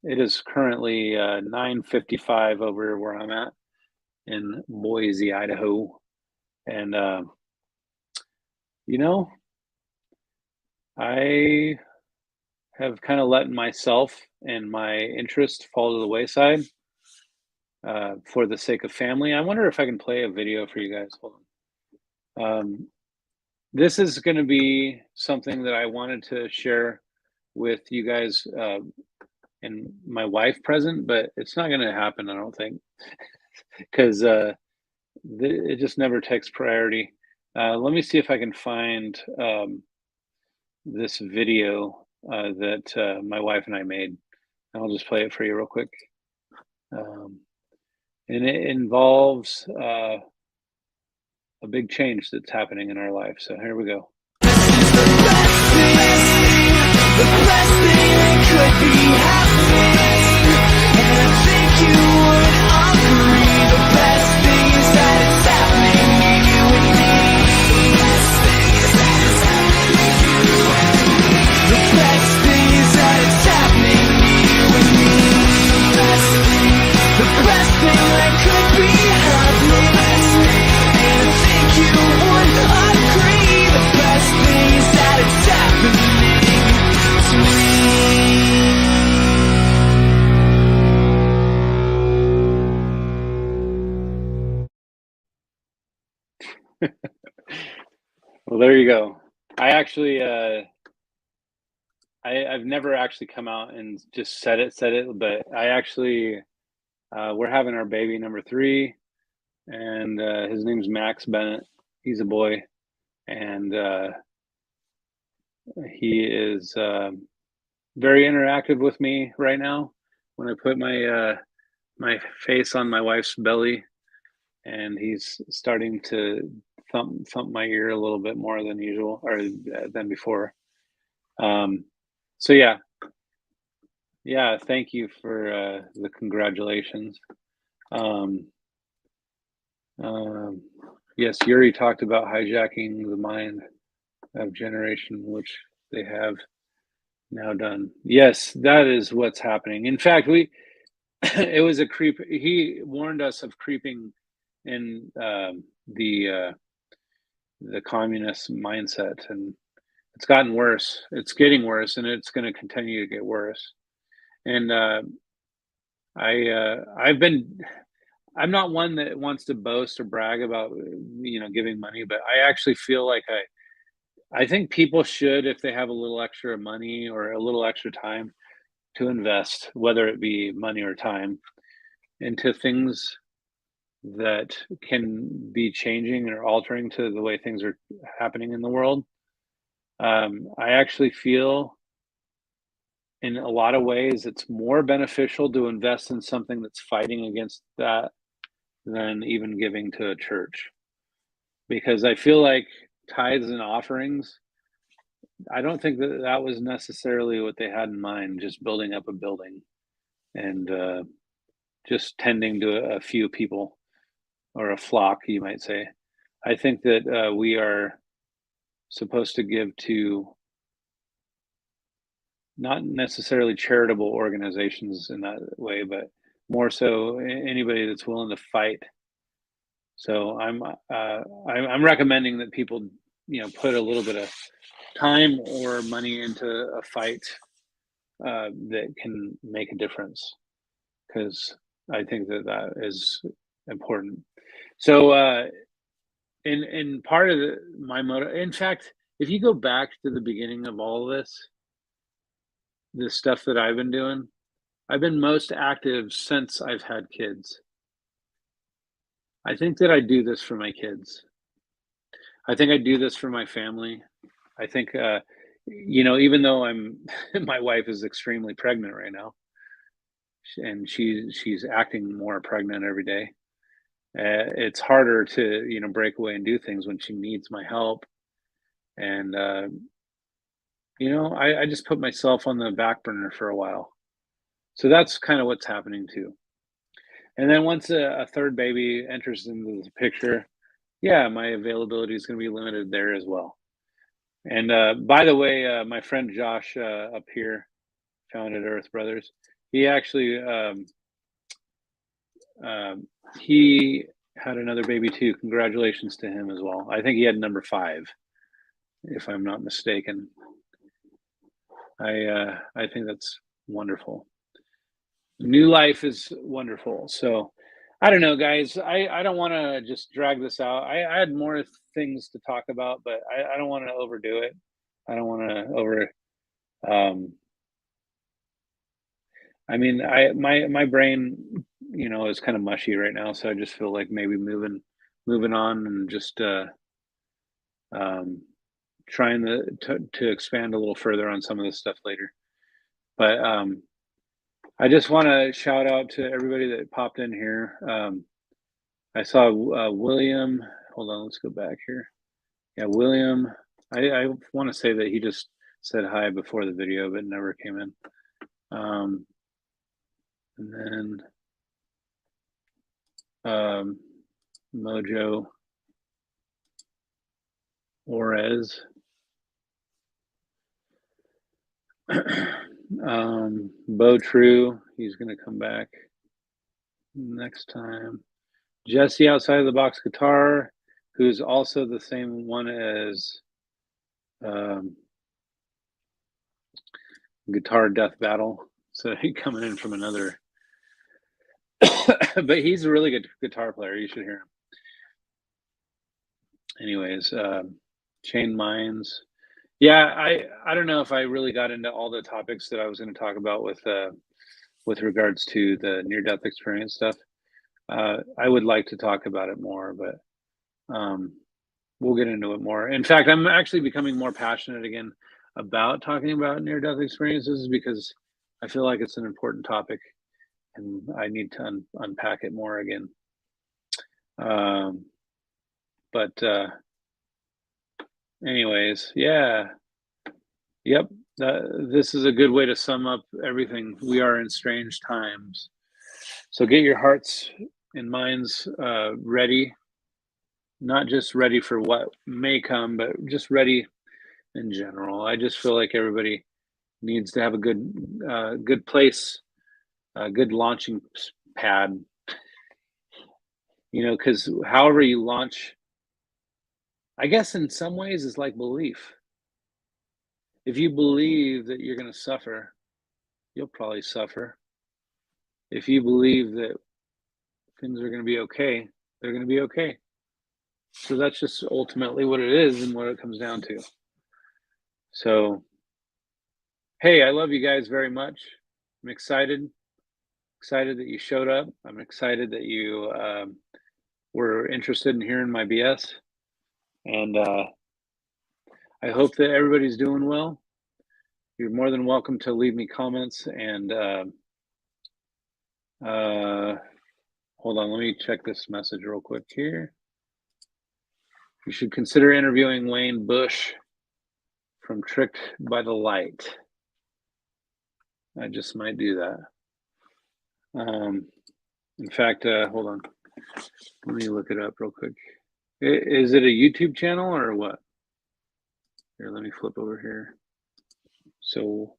Speaker 1: it is currently 9:55 over where I'm at in Boise, Idaho. And you know, I have kind of let myself and my interest fall to the wayside for the sake of family. I wonder if I can play a video for you guys. Hold on. This is going to be something that I wanted to share with you guys and my wife present, but it's not going to happen, I don't think, because it just never takes priority. Let me see if I can find this video that my wife and I made. I'll just play it for you real quick. And it involves a big change that's happening in our life. So here we go.
Speaker 2: The best thing that could be happening, and I think you would agree. The best thing is that it's happening to you and me. The best thing is
Speaker 1: Well, there you go. I actually, I've never actually come out and just said it, but I actually, we're having our baby number 3, and his name's Max Bennett. He's a boy, and he is very interactive with me right now. When I put my face on my wife's belly, and he's starting to thump my ear a little bit more than usual, or than before. So yeah, thank you for the congratulations. Um, um, yes, Yuri talked about hijacking the mind of generation, which they have now done. Yes, that is what's happening. In fact, we it was a creep. He warned us of creeping in the communist mindset, and it's gotten worse. It's getting worse, and it's going to continue to get worse. And I've been. I'm not one that wants to boast or brag about giving money, but I actually feel like I think people should, if they have a little extra money or a little extra time, to invest, whether it be money or time, into things that can be changing or altering to the way things are happening in the world. I actually feel in a lot of ways it's more beneficial to invest in something that's fighting against that than even giving to a church. Because I feel like tithes and offerings, I don't think that that was necessarily what they had in mind, just building up a building and just tending to a few people or a flock, you might say. I think that we are supposed to give to not necessarily charitable organizations in that way, but more so anybody that's willing to fight. So I'm recommending that people put a little bit of time or money into a fight that can make a difference, because I think that that is important. So in part of my motive, in fact, if you go back to the beginning of all of this stuff that I've been doing, I've been most active since I've had kids. I think that I do this for my kids. I think I do this for my family. I think, even though my wife is extremely pregnant right now, and she's acting more pregnant every day. It's harder to break away and do things when she needs my help, and I just put myself on the back burner for a while. So that's kind of what's happening too. And then once a third baby enters into the picture, yeah, my availability is going to be limited there as well. And by the way, my friend Josh up here, founded Earth Brothers, he actually um, he had another baby too. Congratulations to him as well. I think he had number 5, if I'm not mistaken. I think that's wonderful. New life is wonderful. So I don't know, guys. I don't want to just drag this out. I had more things to talk about, but I don't want to overdo it. I don't want to over. Um, I mean, my brain, is kind of mushy right now, so I just feel like maybe moving on and just um, trying to expand a little further on some of this stuff later. But I just want to shout out to everybody that popped in here. I saw William. Hold on, let's go back here. Yeah, William. I want to say that he just said hi before the video, but never came in. And then Mojo Orez. Bo True, he's going to come back next time. Jesse Outside of the Box Guitar, who's also the same one as Guitar Death Battle. So he's coming in from another, but he's a really good guitar player. You should hear anyways, chain minds. Yeah, I don't know if I really got into all the topics that I was going to talk about with regards to the near death experience stuff. I would like to talk about it more, but um, we'll get into it more. In fact, I'm actually becoming more passionate again about talking about near death experiences because I feel like it's an important topic and I need to unpack it more again. Um, but anyways, yeah, yep. This is a good way to sum up everything. We are in strange times. So get your hearts and minds ready, not just ready for what may come, but just ready in general. I just feel like everybody needs to have a good place, a good launching pad. You know, because however you launch, I guess in some ways is like belief. If you believe that you're going to suffer, you'll probably suffer. If you believe that things are going to be okay, they're going to be okay. So that's just ultimately what it is and what it comes down to. So, hey, I love you guys very much. I'm excited that you showed up. I'm excited that you were interested in hearing my BS. And I hope that everybody's doing well. You're more than welcome to leave me comments and hold on, let me check this message real quick here. You should consider interviewing Wayne Bush from Tricked by the Light. I just might do that. In fact, hold on. Let me look it up real quick. Is it a YouTube channel or what? Here, let me flip over here. So,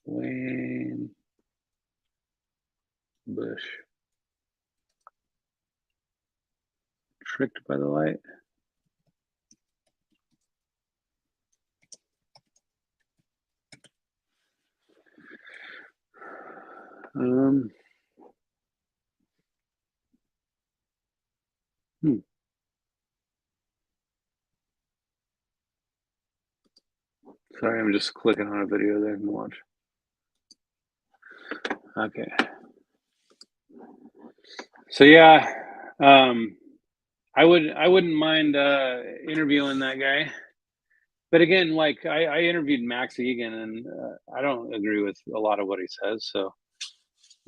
Speaker 1: Wayne Bush. Tricked by the Light. Sorry, I'm just clicking on a video that I can watch. Okay. So yeah, I wouldn't mind interviewing that guy. But again, like I interviewed Max Egan, and I don't agree with a lot of what he says. So,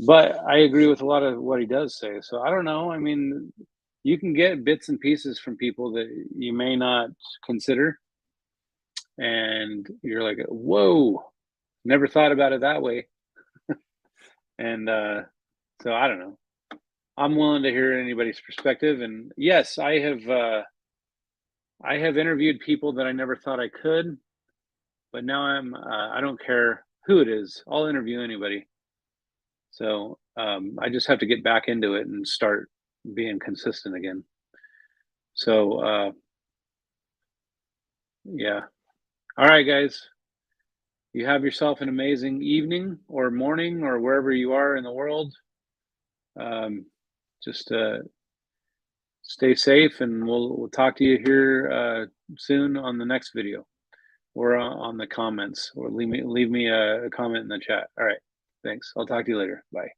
Speaker 1: but I agree with a lot of what he does say. So I don't know. I mean, you can get bits and pieces from people that you may not consider, and you're like, "Whoa, never thought about it that way." And so I don't know. I'm willing to hear anybody's perspective. And yes, I have interviewed people that I never thought I could, but now I don't care who it is. I'll interview anybody. So I just have to get back into it and start being consistent again. So yeah. All right, guys. You have yourself an amazing evening or morning or wherever you are in the world. Just stay safe, and we'll talk to you here soon on the next video or on the comments, or leave me a comment in the chat. All right, thanks. I'll talk to you later. Bye.